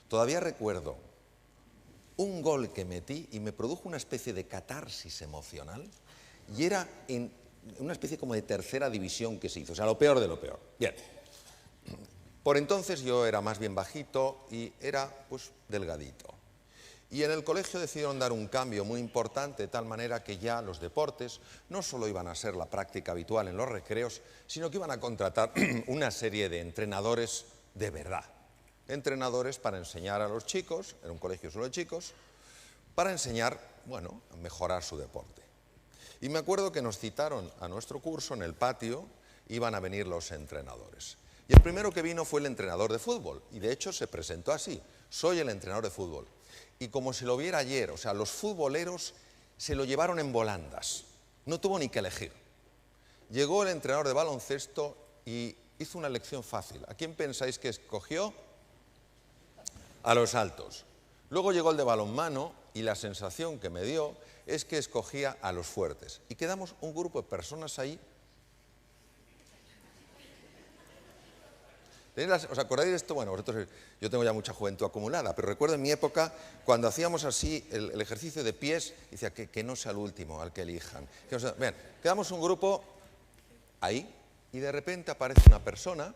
Todavía recuerdo un gol que metí y me produjo una especie de catarsis emocional y era en una especie como de tercera división que se hizo, o sea, lo peor de lo peor. Bien, por entonces yo era más bien bajito y era pues delgadito. Y en el colegio decidieron dar un cambio muy importante de tal manera que ya los deportes no solo iban a ser la práctica habitual en los recreos, sino que iban a contratar una serie de entrenadores de verdad. Entrenadores para enseñar a los chicos, era un colegio solo de chicos, para enseñar, bueno, a mejorar su deporte. Y me acuerdo que nos citaron a nuestro curso en el patio, iban a venir los entrenadores. Y el primero que vino fue el entrenador de fútbol, y de hecho se presentó así: soy el entrenador de fútbol. Y como si lo viera ayer, o sea, los futboleros se lo llevaron en volandas, no tuvo ni que elegir. Llegó el entrenador de baloncesto y hizo una elección fácil. ¿A quién pensáis que escogió? A los altos. Luego llegó el de balonmano y la sensación que me dio es que escogía a los fuertes. Y quedamos un grupo de personas ahí. ¿Os acordáis de esto? Bueno, vosotros, yo tengo ya mucha juventud acumulada, pero recuerdo en mi época cuando hacíamos así el ejercicio de pies, decía que no sea el último al que elijan. Bien, quedamos un grupo ahí y de repente aparece una persona,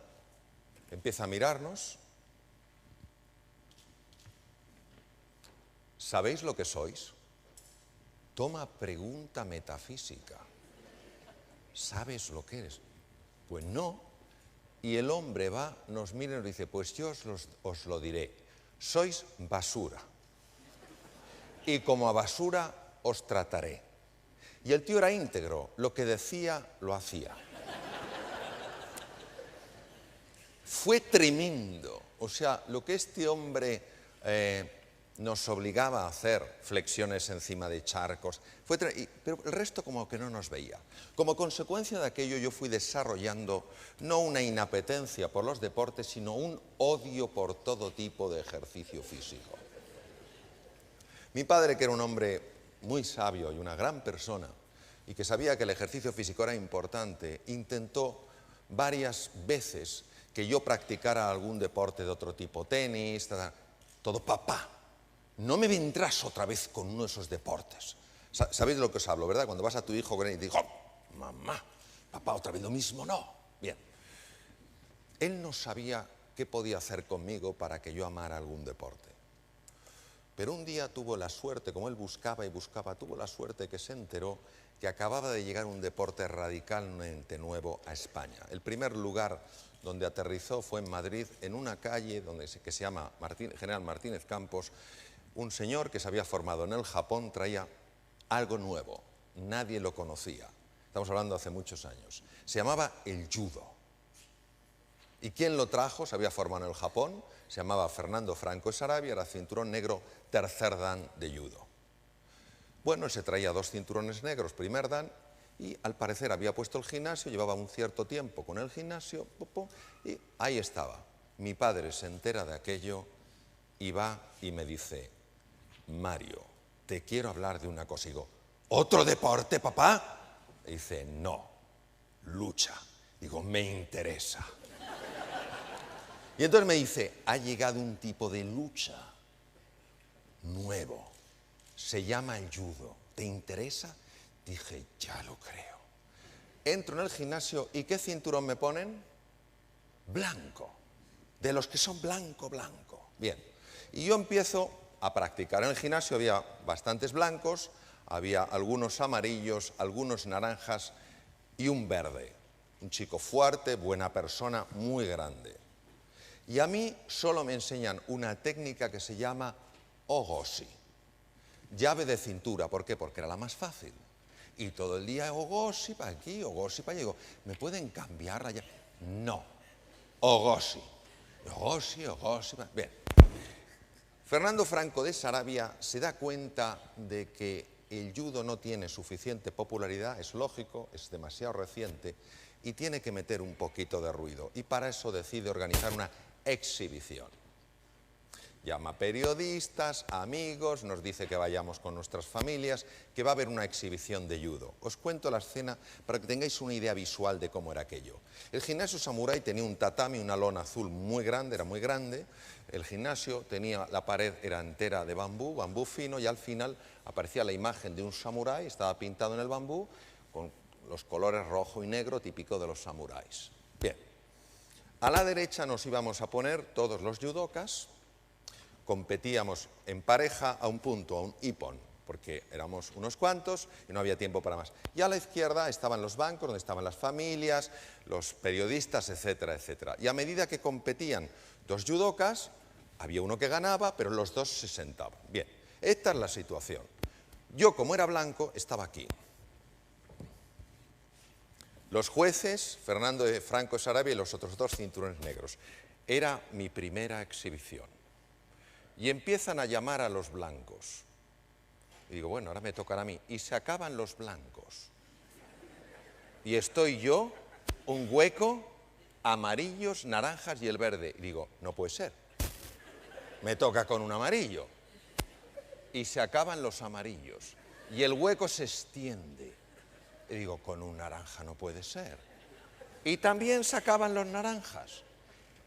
empieza a mirarnos. ¿Sabéis lo que sois? Toma pregunta metafísica. ¿Sabes lo que eres? Pues no. Y el hombre va, nos mira y nos dice, pues yo os lo diré, sois basura. Y como a basura os trataré. Y el tío era íntegro, lo que decía, lo hacía. Fue tremendo. O sea, lo que este hombre nos obligaba a hacer, flexiones encima de charcos, pero el resto como que no nos veía. Como consecuencia de aquello yo fui desarrollando no una inapetencia por los deportes, sino un odio por todo tipo de ejercicio físico. Mi padre, que era un hombre muy sabio y una gran persona, y que sabía que el ejercicio físico era importante, intentó varias veces que yo practicara algún deporte de otro tipo, tenis, todo. Papá, no me vendrás otra vez con uno de esos deportes. ¿Sabéis de lo que os hablo, verdad? Cuando vas a tu hijo con él y te digo, oh, mamá, papá, otra vez lo mismo, no. Bien. Él no sabía qué podía hacer conmigo para que yo amara algún deporte. Pero un día tuvo la suerte, como él buscaba y buscaba, tuvo la suerte que se enteró que acababa de llegar un deporte radicalmente nuevo a España. El primer lugar donde aterrizó fue en Madrid, en una calle que se llama General Martínez Campos. Un señor que se había formado en el Japón traía algo nuevo, nadie lo conocía. Estamos hablando hace muchos años. Se llamaba el judo. ¿Y quién lo trajo? Se había formado en el Japón, se llamaba Fernando Franco de Sarabia, era cinturón negro, tercer dan de judo. Bueno, él se traía 2 cinturones negros, primer dan, y al parecer había puesto el gimnasio, llevaba un cierto tiempo con el gimnasio, y ahí estaba. Mi padre se entera de aquello y va y me dice, Mario, te quiero hablar de una cosa. Y digo, ¿otro deporte, papá? Y dice, no, lucha. Digo, me interesa. Y entonces me dice, ha llegado un tipo de lucha nuevo, se llama el judo, ¿te interesa? Dije, ya lo creo. Entro en el gimnasio y ¿qué cinturón me ponen? Blanco, de los que son blanco. Bien, y yo empiezo a practicar. En el gimnasio había bastantes blancos, había algunos amarillos, algunos naranjas y un verde. Un chico fuerte, buena persona, muy grande. Y a mí solo me enseñan una técnica que se llama ogoshi, llave de cintura. ¿Por qué? Porque era la más fácil. Y todo el día ogoshi para aquí, ogoshi para allá. Digo, ¿me pueden cambiar la llave? No, ogoshi. Bien. Fernando Franco de Sarabia se da cuenta de que el judo no tiene suficiente popularidad, es lógico, es demasiado reciente, y tiene que meter un poquito de ruido. Y para eso decide organizar una exhibición. Llama periodistas, amigos, nos dice que vayamos con nuestras familias, que va a haber una exhibición de judo. Os cuento la escena para que tengáis una idea visual de cómo era aquello. El gimnasio samurái tenía un tatami, una lona azul muy grande, era muy grande. El gimnasio tenía, la pared era entera de bambú, bambú fino, y al final aparecía la imagen de un samurái, estaba pintado en el bambú, con los colores rojo y negro típico de los samuráis. Bien, a la derecha nos íbamos a poner todos los judokas. Competíamos en pareja a un punto, a un ippon, porque éramos unos cuantos y no había tiempo para más. Y a la izquierda estaban los bancos, donde estaban las familias, los periodistas, etcétera, etcétera. Y a medida que competían dos judokas, había uno que ganaba, pero los dos se sentaban. Bien, esta es la situación. Yo, como era blanco, estaba aquí. Los jueces, Fernando de Franco Sarabia y los otros dos cinturones negros. Era mi primera exhibición. Y empiezan a llamar a los blancos. Y digo, bueno, ahora me tocará a mí. Y se acaban los blancos. Y estoy yo, un hueco, amarillos, naranjas y el verde. Y digo, no puede ser. Me toca con un amarillo. Y se acaban los amarillos. Y el hueco se extiende. Y digo, con un naranja no puede ser. Y también se acaban los naranjas.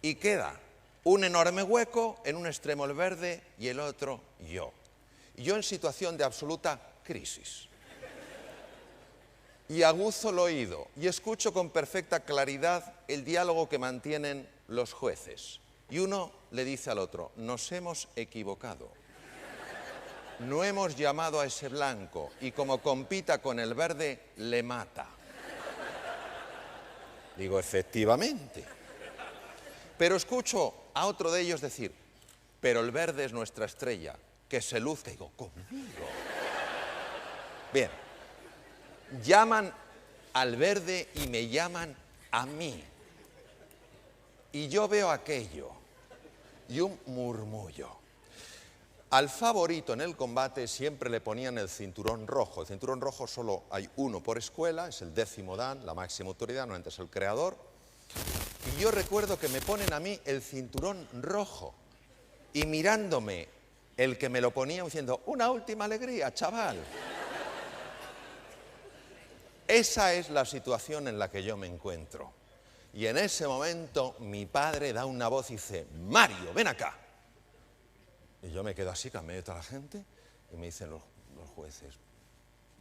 Y queda un enorme hueco, en un extremo el verde y el otro yo. Y yo en situación de absoluta crisis. Y aguzo el oído y escucho con perfecta claridad el diálogo que mantienen los jueces. Y uno le dice al otro, nos hemos equivocado. No hemos llamado a ese blanco y como compita con el verde, le mata. Digo, efectivamente. Pero escucho a otro de ellos decir, pero el verde es nuestra estrella, que se luzca. Y digo, ¿conmigo? Bien, llaman al verde y me llaman a mí. Y yo veo aquello y un murmullo. Al favorito en el combate siempre le ponían el cinturón rojo. El cinturón rojo solo hay uno por escuela, es el 10º dan, la máxima autoridad, no es el creador. Y yo recuerdo que me ponen a mí el cinturón rojo y mirándome el que me lo ponía diciendo, una última alegría, chaval. Esa es la situación en la que yo me encuentro. Y en ese momento mi padre da una voz y dice, Mario, ven acá. Y yo me quedo así, que en medio de toda la gente, y me dicen los jueces,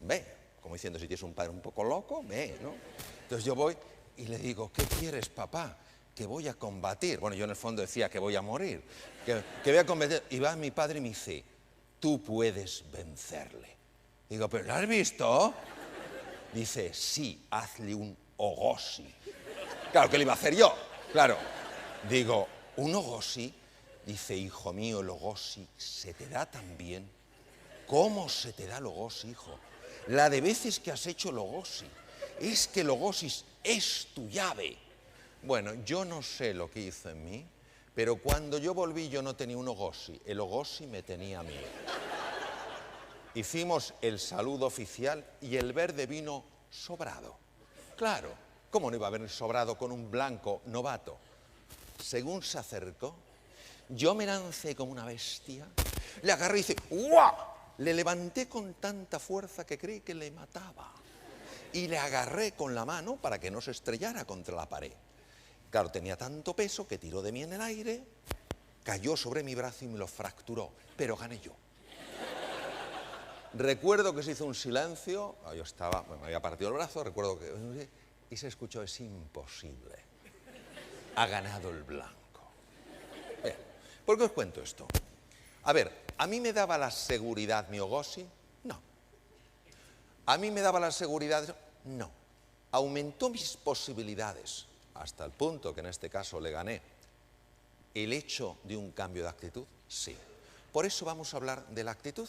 ve, como diciendo, si tienes un padre un poco loco, ve, ¿no? Entonces yo voy y le digo, ¿qué quieres, papá? Que voy a combatir. Bueno, yo en el fondo decía que voy a morir, que voy a combatir. Y va mi padre y me dice, tú puedes vencerle. Digo, ¿pero lo has visto? Dice, sí, hazle un ogoshi. Claro, ¿qué le iba a hacer yo? Claro. Digo, ¿un ogoshi? Dice, hijo mío, el ogoshi se te da tan bien. ¿Cómo se te da el ogoshi, hijo? La de veces que has hecho el ogoshi. Es que el ogoshi es tu llave. Bueno, yo no sé lo que hizo en mí, pero cuando yo volví yo no tenía un ogoshi. El ogoshi me tenía a mí. Hicimos el saludo oficial y el verde vino sobrado. Claro, ¿cómo no iba a haber sobrado con un blanco novato? Según se acercó, yo me lancé como una bestia, le agarré y hice ¡guau! Le levanté con tanta fuerza que creí que le mataba. Y le agarré con la mano para que no se estrellara contra la pared. Claro, tenía tanto peso que tiró de mí en el aire, cayó sobre mi brazo y me lo fracturó, pero gané yo. Recuerdo que se hizo un silencio, yo estaba, me había partido el brazo, recuerdo que... Y se escuchó, es imposible. Ha ganado el blanco. Bien, ¿por qué os cuento esto? A ver, ¿a mí me daba la seguridad mi ogoshi? No. ¿A mí me daba la seguridad? No. Aumentó mis posibilidades, hasta el punto que en este caso le gané. ¿El hecho de un cambio de actitud? Sí. Por eso vamos a hablar de la actitud.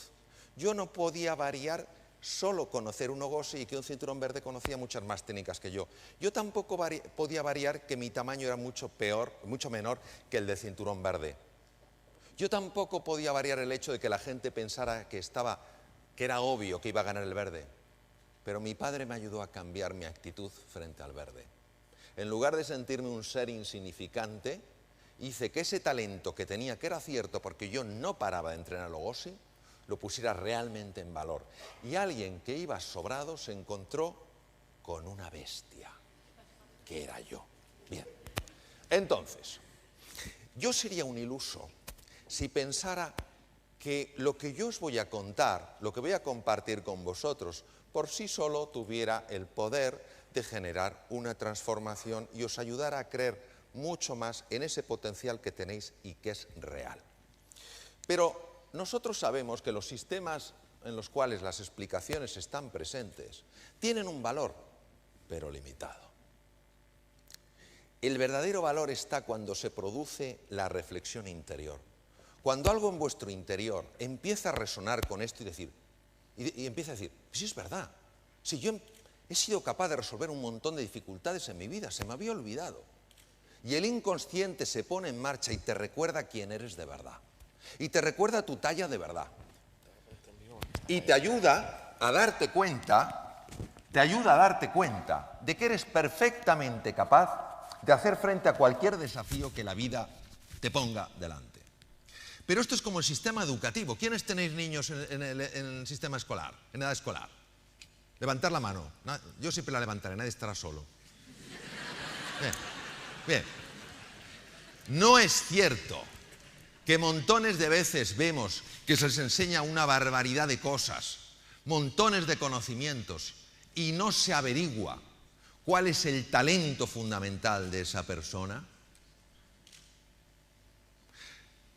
Yo no podía variar solo conocer un ogoshi y que un cinturón verde conocía muchas más técnicas que yo. Yo tampoco podía variar que mi tamaño era mucho menor que el de cinturón verde. Yo tampoco podía variar el hecho de que la gente pensara que era obvio que iba a ganar el verde. Pero mi padre me ayudó a cambiar mi actitud frente al verde. En lugar de sentirme un ser insignificante, hice que ese talento que tenía, que era cierto porque yo no paraba de entrenar Lugosi, lo pusiera realmente en valor. Y alguien que iba sobrado se encontró con una bestia, que era yo. Bien, entonces, yo sería un iluso si pensara que lo que yo os voy a contar, lo que voy a compartir con vosotros, por sí solo tuviera el poder de generar una transformación y os ayudara a creer mucho más en ese potencial que tenéis y que es real. Pero nosotros sabemos que los sistemas en los cuales las explicaciones están presentes tienen un valor, pero limitado. El verdadero valor está cuando se produce la reflexión interior. Cuando algo en vuestro interior empieza a resonar con esto y empieza a decir, sí es verdad, si yo he sido capaz de resolver un montón de dificultades en mi vida, se me había olvidado. Y el inconsciente se pone en marcha y te recuerda quién eres de verdad. Y te recuerda tu talla de verdad. Y te ayuda a darte cuenta, de que eres perfectamente capaz de hacer frente a cualquier desafío que la vida te ponga delante. Pero esto es como el sistema educativo. ¿Quiénes tenéis niños en el sistema escolar, en edad escolar? Levantar la mano. Yo siempre la levantaré, nadie estará solo. Bien, bien. No es cierto que montones de veces vemos que se les enseña una barbaridad de cosas, montones de conocimientos, y no se averigua cuál es el talento fundamental de esa persona.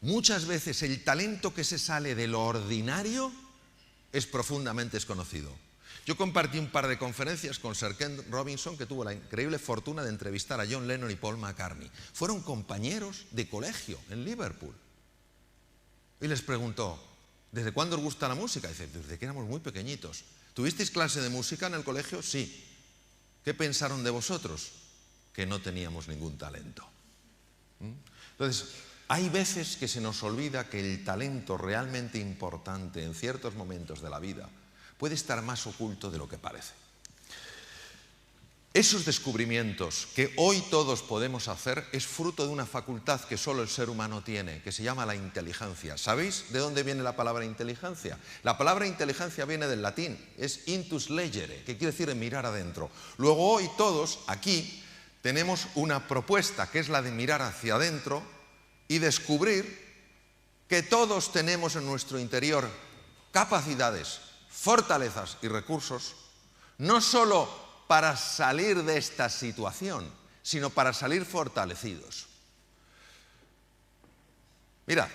Muchas veces el talento que se sale de lo ordinario es profundamente desconocido. Yo compartí un par de conferencias con Sir Ken Robinson, que tuvo la increíble fortuna de entrevistar a John Lennon y Paul McCartney. Fueron compañeros de colegio en Liverpool. Y les preguntó, ¿desde cuándo os gusta la música? Dice, desde que éramos muy pequeñitos. ¿Tuvisteis clase de música en el colegio? Sí. ¿Qué pensaron de vosotros? Que no teníamos ningún talento. Entonces, hay veces que se nos olvida que el talento realmente importante en ciertos momentos de la vida puede estar más oculto de lo que parece. Esos descubrimientos que hoy todos podemos hacer es fruto de una facultad que solo el ser humano tiene, que se llama la inteligencia. ¿Sabéis de dónde viene la palabra inteligencia? La palabra inteligencia viene del latín, es intus legere, que quiere decir mirar adentro. Luego hoy todos aquí tenemos una propuesta que es la de mirar hacia adentro y descubrir que todos tenemos en nuestro interior capacidades, fortalezas y recursos, no solo para salir de esta situación, sino para salir fortalecidos. Mirad,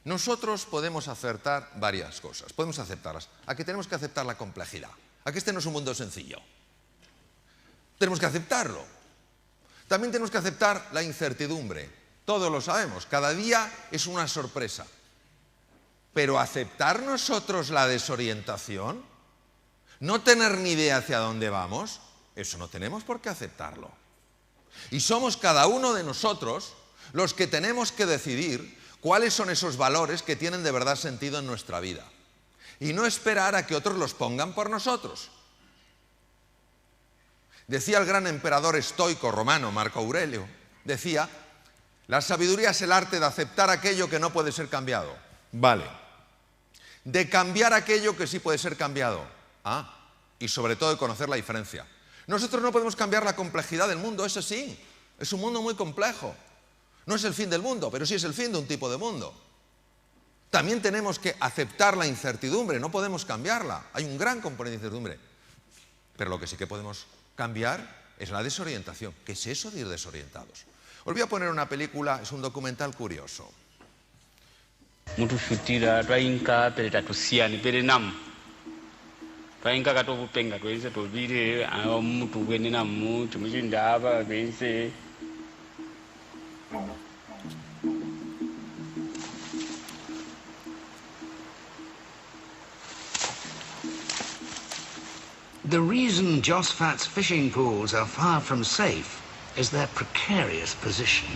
nosotros podemos acertar varias cosas, podemos aceptarlas. Aquí tenemos que aceptar la complejidad. Aquí este no es un mundo sencillo. Tenemos que aceptarlo. También tenemos que aceptar la incertidumbre. Todos lo sabemos, cada día es una sorpresa. Pero aceptar nosotros la desorientación, no tener ni idea hacia dónde vamos, eso no tenemos por qué aceptarlo. Y somos cada uno de nosotros los que tenemos que decidir cuáles son esos valores que tienen de verdad sentido en nuestra vida. Y no esperar a que otros los pongan por nosotros. Decía el gran emperador estoico romano, Marco Aurelio, decía, la sabiduría es el arte de aceptar aquello que no puede ser cambiado. Vale. De cambiar aquello que sí puede ser cambiado. Y sobre todo de conocer la diferencia. Nosotros no podemos cambiar la complejidad del mundo, eso sí. Es un mundo muy complejo. No es el fin del mundo, pero sí es el fin de un tipo de mundo. También tenemos que aceptar la incertidumbre, no podemos cambiarla. Hay un gran componente de incertidumbre. Pero lo que sí que podemos cambiar es la desorientación. ¿Qué es eso de ir desorientados? Os voy a poner una película, es un documental curioso. Mutu shutira twainka peleta tusiani pele nam twainka katokupenga twense tobire mutu wene namu tumuchindava twense. The reason Josfat's fishing pools are far from safe is their precarious position.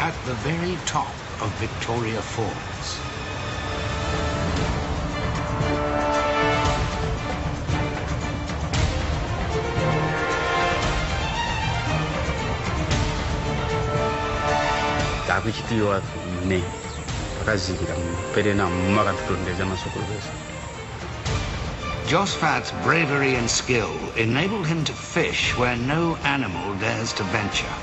at the very top of Victoria Falls. Josfat's bravery and skill enabled him to fish where no animal dares to venture.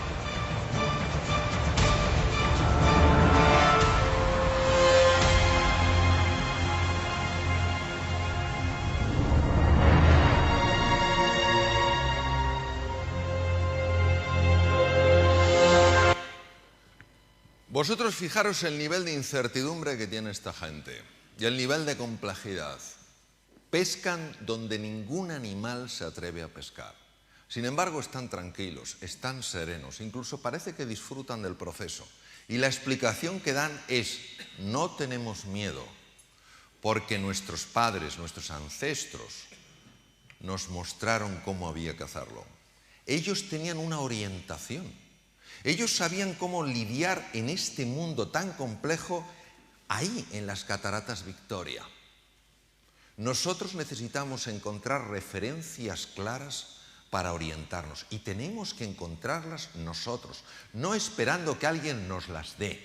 Vosotros fijaros el nivel de incertidumbre que tiene esta gente y el nivel de complejidad. Pescan donde ningún animal se atreve a pescar. Sin embargo, están tranquilos, están serenos, incluso parece que disfrutan del proceso. Y la explicación que dan es: no tenemos miedo, porque nuestros padres, nuestros ancestros, nos mostraron cómo había que hacerlo. Ellos tenían una orientación. Ellos sabían cómo lidiar en este mundo tan complejo ahí en las Cataratas Victoria. Nosotros necesitamos encontrar referencias claras para orientarnos y tenemos que encontrarlas nosotros, no esperando que alguien nos las dé.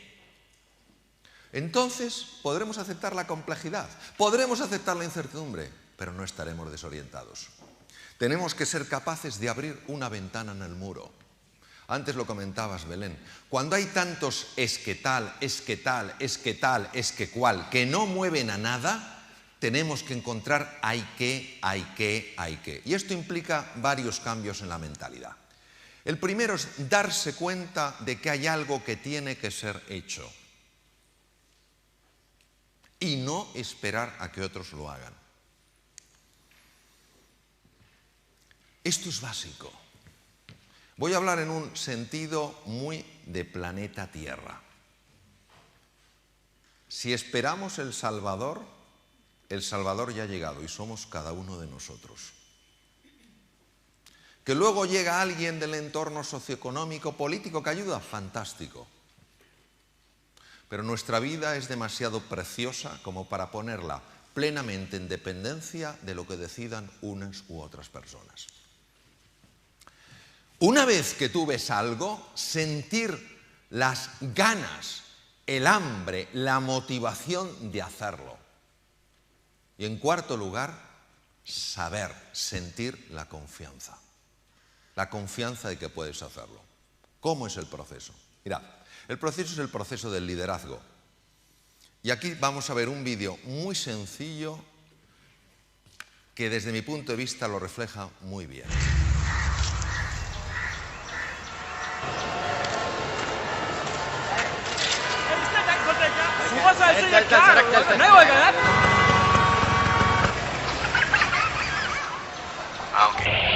Entonces podremos aceptar la complejidad, podremos aceptar la incertidumbre, pero no estaremos desorientados. Tenemos que ser capaces de abrir una ventana en el muro. Antes lo comentabas, Belén. Cuando hay tantos es que tal, es que tal, es que tal, es que cual, que no mueven a nada, tenemos que encontrar hay que. Y esto implica varios cambios en la mentalidad. El primero es darse cuenta de que hay algo que tiene que ser hecho. Y no esperar a que otros lo hagan. Esto es básico. Voy a hablar en un sentido muy de planeta Tierra. Si esperamos el Salvador ya ha llegado y somos cada uno de nosotros. Que luego llega alguien del entorno socioeconómico, político que ayuda, fantástico. Pero nuestra vida es demasiado preciosa como para ponerla plenamente en dependencia de lo que decidan unas u otras personas. Una vez que tú ves algo, sentir las ganas, el hambre, la motivación de hacerlo. Y en cuarto lugar, saber, sentir la confianza. La confianza de que puedes hacerlo. ¿Cómo es el proceso? Mirad, el proceso es el proceso del liderazgo. Y aquí vamos a ver un vídeo muy sencillo que desde mi punto de vista lo refleja muy bien.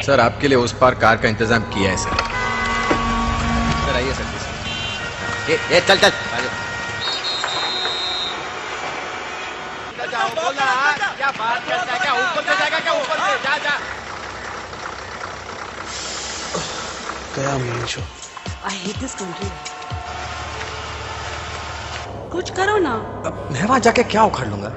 Sir आपके लिए उस पार कार का इंतजाम किया है सर आइए सर ये चल चल जाओ बोला क्या बात करता है क्या ऊपर से जाएगा क्या ऊपर से जा जा गया Meesho I hate this country. कुछ करो ना। मैं वहां जाके क्या उखाड़ लूंगा?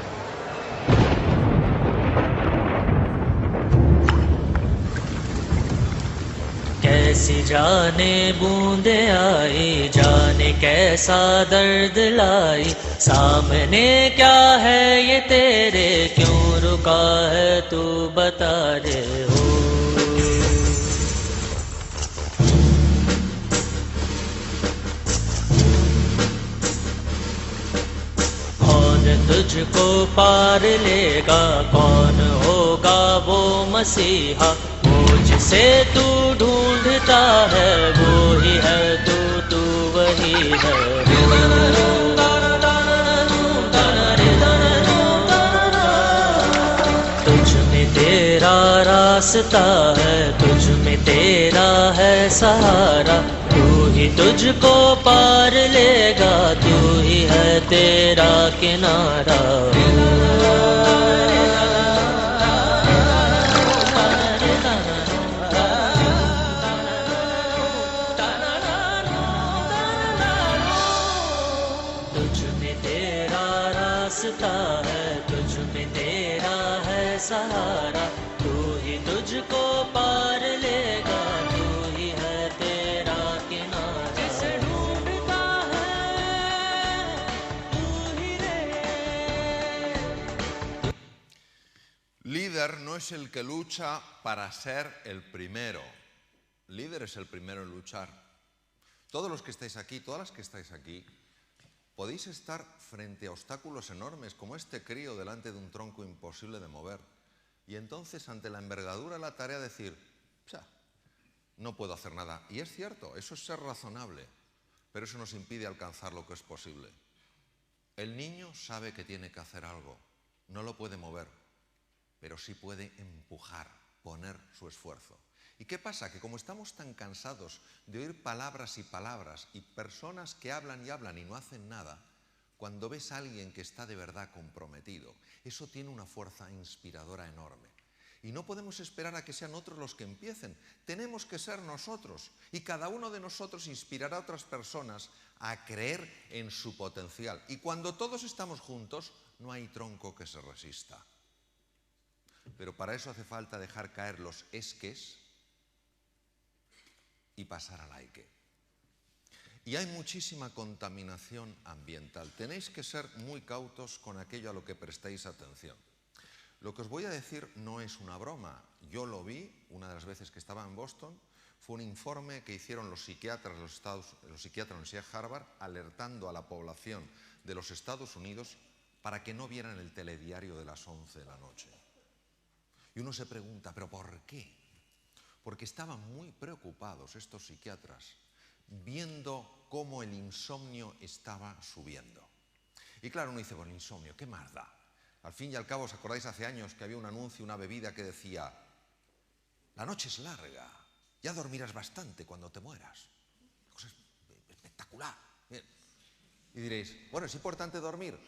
कैसी जाने बूंदे आई जाने कैसा दर्द लाई सामने क्या है ये तेरे क्यों रुका है तू बता रे हो कौन तुझको पार लेगा कौन होगा वो मसीहा जिसे तू ढूंढता है वो ही है तू वही है तुझ में तेरा रास्ता है तुझ में तेरा है सहारा तू ही तुझको पार लेगा तू ही है तेरा किनारा में तेरा है सहारा, तू ही तुझको पार लेगा, तू ही है तेरा किनारा। जिसे ढूंढता है तू ही रे। Líder no es el que lucha para ser el primero. Líder es el primero en luchar. Todos los que estáis aquí, todas las que estáis aquí, podéis estar frente a obstáculos enormes, como este crío delante de un tronco imposible de mover. Y entonces, ante la envergadura de la tarea, decir, no puedo hacer nada. Y es cierto, eso es ser razonable, pero eso nos impide alcanzar lo que es posible. El niño sabe que tiene que hacer algo, no lo puede mover, pero sí puede empujar, poner su esfuerzo. ¿Y qué pasa? Que como estamos tan cansados de oír palabras y palabras y personas que hablan y no hacen nada, cuando ves a alguien que está de verdad comprometido, eso tiene una fuerza inspiradora enorme. Y no podemos esperar a que sean otros los que empiecen. Tenemos que ser nosotros. Y cada uno de nosotros inspirará a otras personas a creer en su potencial. Y cuando todos estamos juntos, no hay tronco que se resista. Pero para eso hace falta dejar caer los esques y pasar al hay que. Y hay muchísima contaminación ambiental. Tenéis que ser muy cautos con aquello a lo que prestéis atención. Lo que os voy a decir no es una broma. Yo lo vi una de las veces que estaba en Boston. Fue un informe que hicieron los psiquiatras de los psiquiatras de la Universidad de Harvard, alertando a la población de los Estados Unidos para que no vieran el telediario de las 11 de la noche. Y uno se pregunta, ¿pero por qué? Porque estaban muy preocupados estos psiquiatras viendo cómo el insomnio estaba subiendo. Y claro, uno dice, bueno, el insomnio, ¿qué más da? Al fin y al cabo, ¿os acordáis hace años que había un anuncio, una bebida que decía, la noche es larga, ya dormirás bastante cuando te mueras? Una cosa espectacular. Bien. Y diréis, bueno, ¿es importante dormir?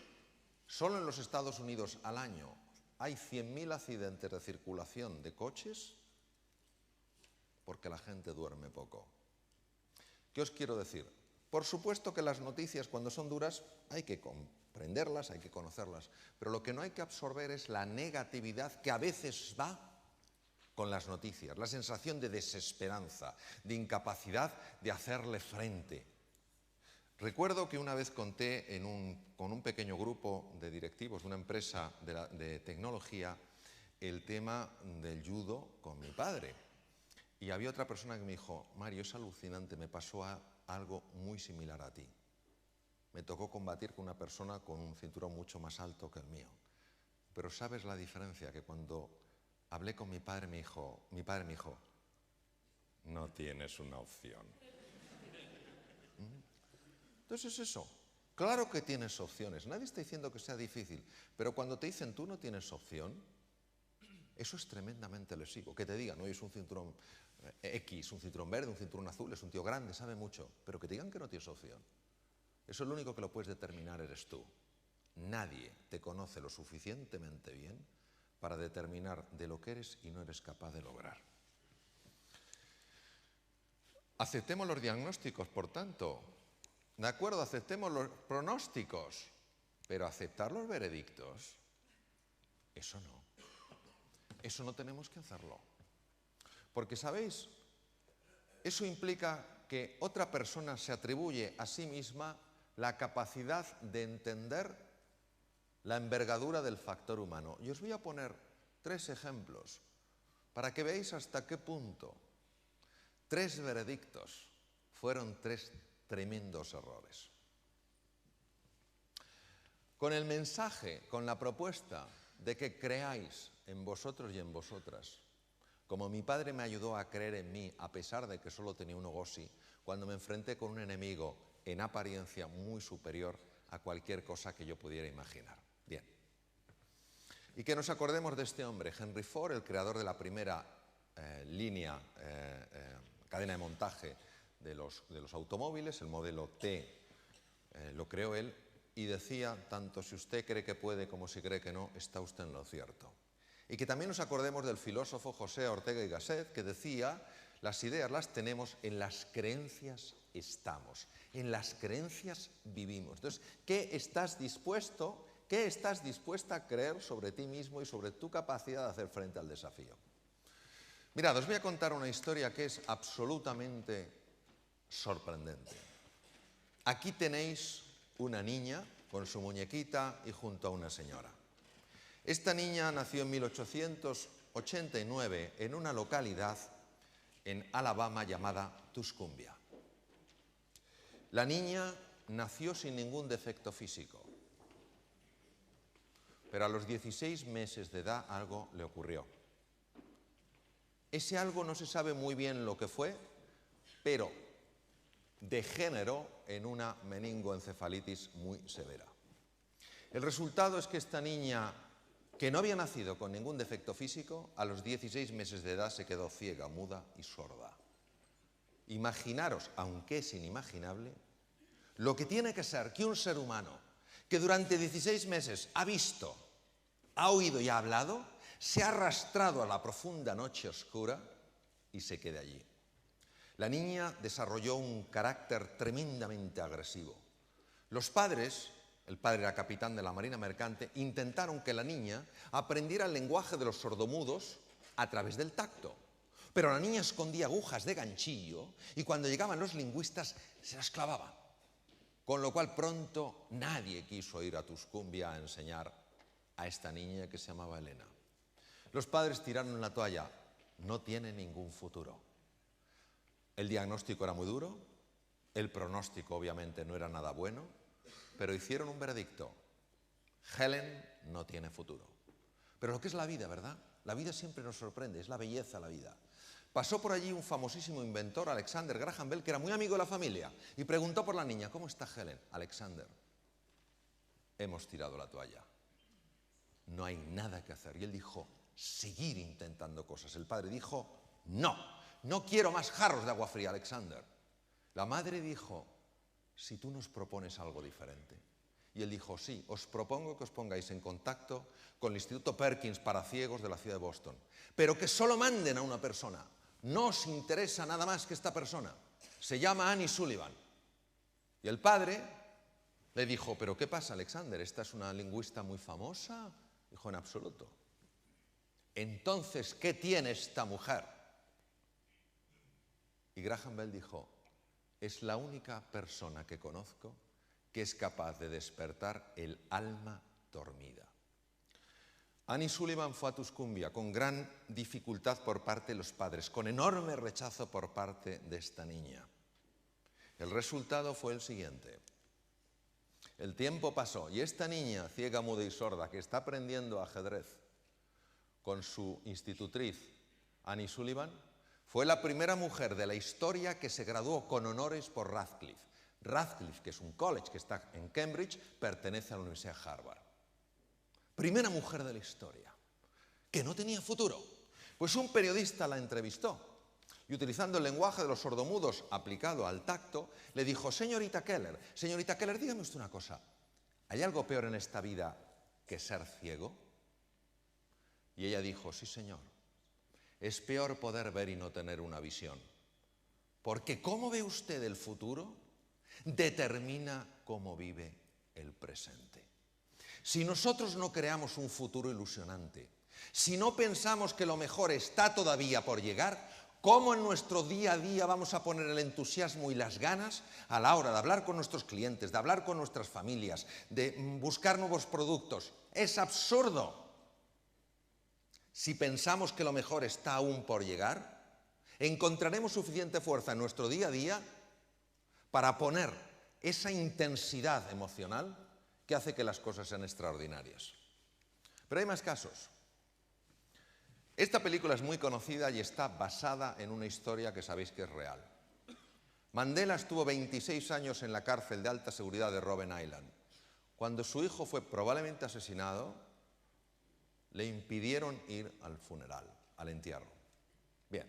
Solo en los Estados Unidos al año hay 100.000 accidentes de circulación de coches porque la gente duerme poco. ¿Qué os quiero decir? Por supuesto que las noticias, cuando son duras, hay que comprenderlas, hay que conocerlas, pero lo que no hay que absorber es la negatividad que a veces va con las noticias, la sensación de desesperanza, de incapacidad de hacerle frente. Recuerdo que una vez conté con un pequeño grupo de directivos de una empresa de tecnología el tema del judo con mi padre. Y había otra persona que me dijo, Mario, es alucinante, me pasó algo muy similar a ti. Me tocó combatir con una persona con un cinturón mucho más alto que el mío. Pero ¿sabes la diferencia? Que cuando hablé con mi padre me dijo, no tienes una opción. Entonces es eso. Claro que tienes opciones. Nadie está diciendo que sea difícil. Pero cuando te dicen tú no tienes opción, eso es tremendamente lesivo. Que te digan, no, es un cinturón X, un cinturón verde, un cinturón azul, es un tío grande, sabe mucho. Pero que te digan que no tienes opción. Eso es lo único que lo puedes determinar eres tú. Nadie te conoce lo suficientemente bien para determinar de lo que eres y no eres capaz de lograr. Aceptemos los diagnósticos, por tanto. De acuerdo, aceptemos los pronósticos, pero aceptar los veredictos, eso no. Eso no tenemos que hacerlo. Porque, ¿sabéis? Eso implica que otra persona se atribuye a sí misma la capacidad de entender la envergadura del factor humano. Y os voy a poner 3 ejemplos para que veáis hasta qué punto 3 veredictos fueron 3 tremendos errores. Con el mensaje, con la propuesta de que creáis en vosotros y en vosotras, como mi padre me ayudó a creer en mí, a pesar de que solo tenía un ogosi, cuando me enfrenté con un enemigo en apariencia muy superior a cualquier cosa que yo pudiera imaginar. Bien. Y que nos acordemos de este hombre, Henry Ford, el creador de la primera cadena de montaje de los automóviles, el modelo T, lo creó él, y decía, tanto si usted cree que puede como si cree que no, está usted en lo cierto. Y que también nos acordemos del filósofo José Ortega y Gasset, que decía, las ideas las tenemos, en las creencias estamos, en las creencias vivimos. Entonces, ¿qué estás dispuesto, ¿Qué estás dispuesta a creer sobre ti mismo y sobre tu capacidad de hacer frente al desafío? Mirad, os voy a contar una historia que es absolutamente sorprendente. Aquí tenéis una niña con su muñequita y junto a una señora. Esta niña nació en 1889 en una localidad en Alabama llamada Tuscumbia. La niña nació sin ningún defecto físico, pero a los 16 meses de edad algo le ocurrió. Ese algo no se sabe muy bien lo que fue, pero degeneró en una meningoencefalitis muy severa. El resultado es que esta niña, que no había nacido con ningún defecto físico, a los 16 meses de edad se quedó ciega, muda y sorda. Imaginaros, aunque es inimaginable, lo que tiene que ser que un ser humano que durante 16 meses ha visto, ha oído y ha hablado, se ha arrastrado a la profunda noche oscura y se quede allí. La niña desarrolló un carácter tremendamente agresivo. Los padres, el padre era capitán de la Marina Mercante, intentaron que la niña aprendiera el lenguaje de los sordomudos a través del tacto. Pero la niña escondía agujas de ganchillo y cuando llegaban los lingüistas se las clavaba. Con lo cual pronto nadie quiso ir a Tuscumbia a enseñar a esta niña que se llamaba Elena. Los padres tiraron la toalla. No tiene ningún futuro. El diagnóstico era muy duro, el pronóstico obviamente no era nada bueno, pero hicieron un veredicto. Helen no tiene futuro. Pero lo que es la vida, ¿verdad? La vida siempre nos sorprende, es la belleza de la vida. Pasó por allí un famosísimo inventor, Alexander Graham Bell, que era muy amigo de la familia, y preguntó por la niña, ¿cómo está Helen? Alexander, hemos tirado la toalla. No hay nada que hacer. Y él dijo, seguir intentando cosas. El padre dijo, no quiero más jarros de agua fría, Alexander. La madre dijo, si tú nos propones algo diferente. Y él dijo, sí, os propongo que os pongáis en contacto con el Instituto Perkins para ciegos de la ciudad de Boston, pero que solo manden a una persona. No os interesa nada más que esta persona. Se llama Annie Sullivan. Y el padre le dijo, ¿pero qué pasa, Alexander? ¿Esta es una lingüista muy famosa? Dijo, en absoluto. Entonces, ¿qué tiene esta mujer? Y Graham Bell dijo, es la única persona que conozco que es capaz de despertar el alma dormida. Annie Sullivan fue a Tuscumbia con gran dificultad por parte de los padres, con enorme rechazo por parte de esta niña. El resultado fue el siguiente. El tiempo pasó y esta niña, ciega, muda y sorda, que está aprendiendo ajedrez con su institutriz, Annie Sullivan, fue la primera mujer de la historia que se graduó con honores por Radcliffe. Radcliffe, que es un college que está en Cambridge, pertenece a la Universidad de Harvard. Primera mujer de la historia, que no tenía futuro. Pues un periodista la entrevistó y utilizando el lenguaje de los sordomudos aplicado al tacto, le dijo, señorita Keller, dígame usted una cosa, ¿hay algo peor en esta vida que ser ciego? Y ella dijo, sí señor, es peor poder ver y no tener una visión, porque cómo ve usted el futuro determina cómo vive el presente. Si nosotros no creamos un futuro ilusionante, si no pensamos que lo mejor está todavía por llegar, ¿cómo en nuestro día a día vamos a poner el entusiasmo y las ganas a la hora de hablar con nuestros clientes, de hablar con nuestras familias, de buscar nuevos productos? Es absurdo. Si pensamos que lo mejor está aún por llegar, encontraremos suficiente fuerza en nuestro día a día para poner esa intensidad emocional que hace que las cosas sean extraordinarias. Pero hay más casos. Esta película es muy conocida y está basada en una historia que sabéis que es real. Mandela estuvo 26 años en la cárcel de alta seguridad de Robben Island. Cuando su hijo fue probablemente asesinado, le impidieron ir al funeral, al entierro. Bien.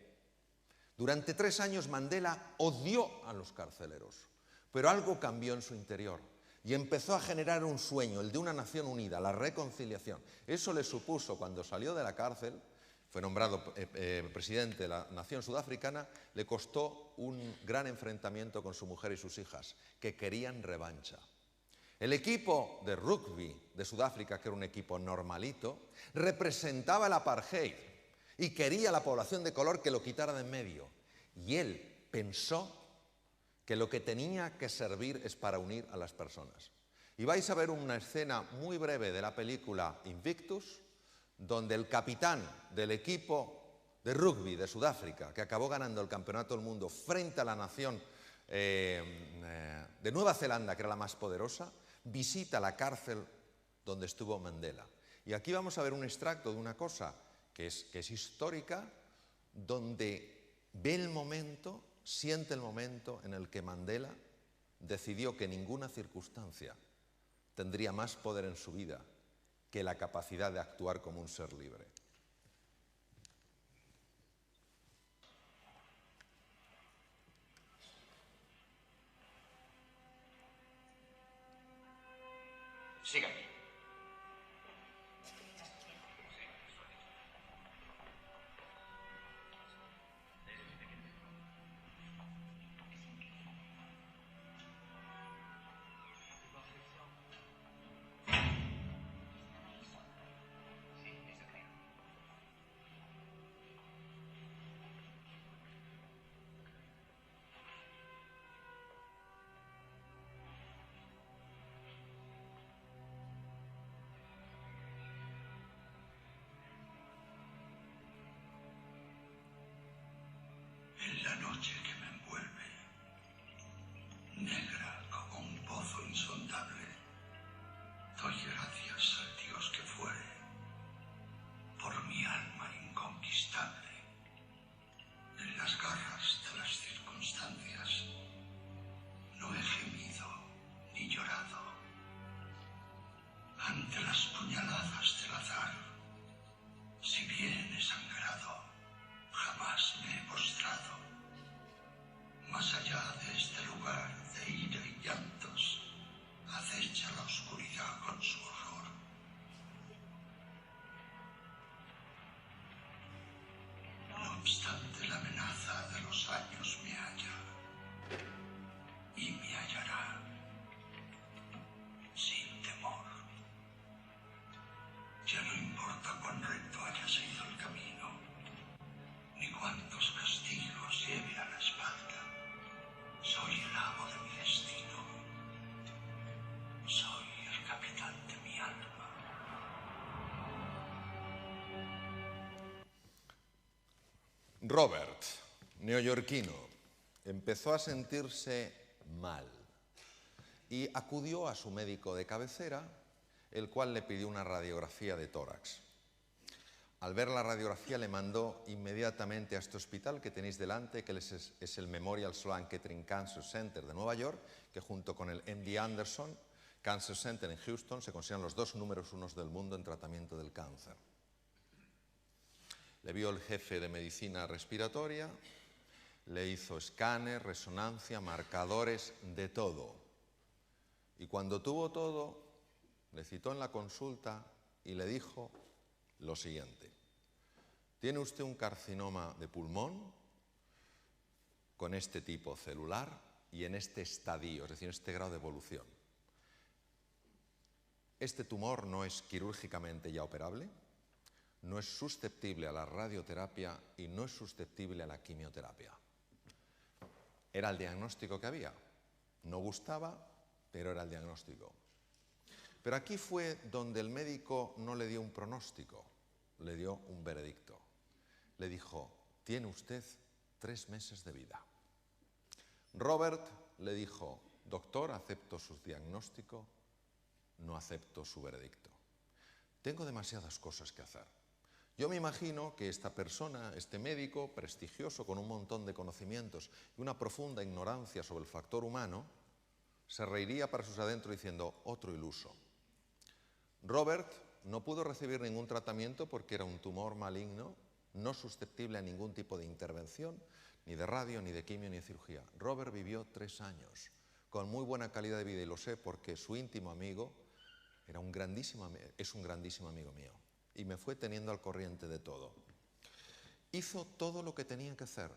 Durante 3 años Mandela odió a los carceleros, pero algo cambió en su interior y empezó a generar un sueño, el de una nación unida, la reconciliación. Eso le supuso, cuando salió de la cárcel, fue nombrado presidente de la nación sudafricana, le costó un gran enfrentamiento con su mujer y sus hijas, que querían revancha. El equipo de rugby de Sudáfrica, que era un equipo normalito, representaba el apartheid y quería a la población de color que lo quitara de en medio. Y él pensó que lo que tenía que servir es para unir a las personas. Y vais a ver una escena muy breve de la película Invictus, donde el capitán del equipo de rugby de Sudáfrica, que acabó ganando el campeonato del mundo frente a la nación de Nueva Zelanda, que era la más poderosa, visita la cárcel donde estuvo Mandela. Y aquí vamos a ver un extracto de una cosa que es histórica, donde ve el momento, siente el momento en el que Mandela decidió que ninguna circunstancia tendría más poder en su vida que la capacidad de actuar como un ser libre. Sígame. En la noche que me envuelve, negra como un pozo insondable, doy gracias al Dios que fue, por mi alma inconquistable. En las garras de las circunstancias, no he gemido ni llorado. Ante las puñaladas del azar, si bien he sangrado, jamás me he postrado. Más allá de este lugar de ira y llantos, acecha la oscuridad con su horror. No obstante, la amenaza de los años me halla y me hallará sin temor. Ya no importa cuán recto haya sido el camino, ni cuántos castigos lleve a la espalda. Soy el amo de mi destino. Soy el capitán de mi alma. Robert, neoyorquino, empezó a sentirse mal y acudió a su médico de cabecera, el cual le pidió una radiografía de tórax. Al ver la radiografía le mandó inmediatamente a este hospital que tenéis delante, que es el Memorial Sloan Kettering Cancer Center de Nueva York, que junto con el MD Anderson Cancer Center en Houston se consideran los dos números unos del mundo en tratamiento del cáncer. Le vio el jefe de medicina respiratoria, le hizo escáner, resonancia, marcadores, de todo. Y cuando tuvo todo, le citó en la consulta y le dijo lo siguiente: tiene usted un carcinoma de pulmón con este tipo celular y en este estadio, es decir, en este grado de evolución. Este tumor no es quirúrgicamente ya operable, no es susceptible a la radioterapia y no es susceptible a la quimioterapia. Era el diagnóstico que había. No gustaba, pero era el diagnóstico. Pero aquí fue donde el médico no le dio un pronóstico, le dio un veredicto. Le dijo: tiene usted 3 meses de vida. Robert le dijo: doctor, acepto su diagnóstico, no acepto su veredicto. Tengo demasiadas cosas que hacer. Yo me imagino que esta persona, este médico prestigioso con un montón de conocimientos y una profunda ignorancia sobre el factor humano, se reiría para sus adentros diciendo: otro iluso. Robert no pudo recibir ningún tratamiento porque era un tumor maligno, no susceptible a ningún tipo de intervención, ni de radio, ni de quimio, ni de cirugía. Robert vivió 3 años, con muy buena calidad de vida, y lo sé porque su íntimo amigo es un grandísimo amigo mío, y me fue teniendo al corriente de todo. Hizo todo lo que tenía que hacer.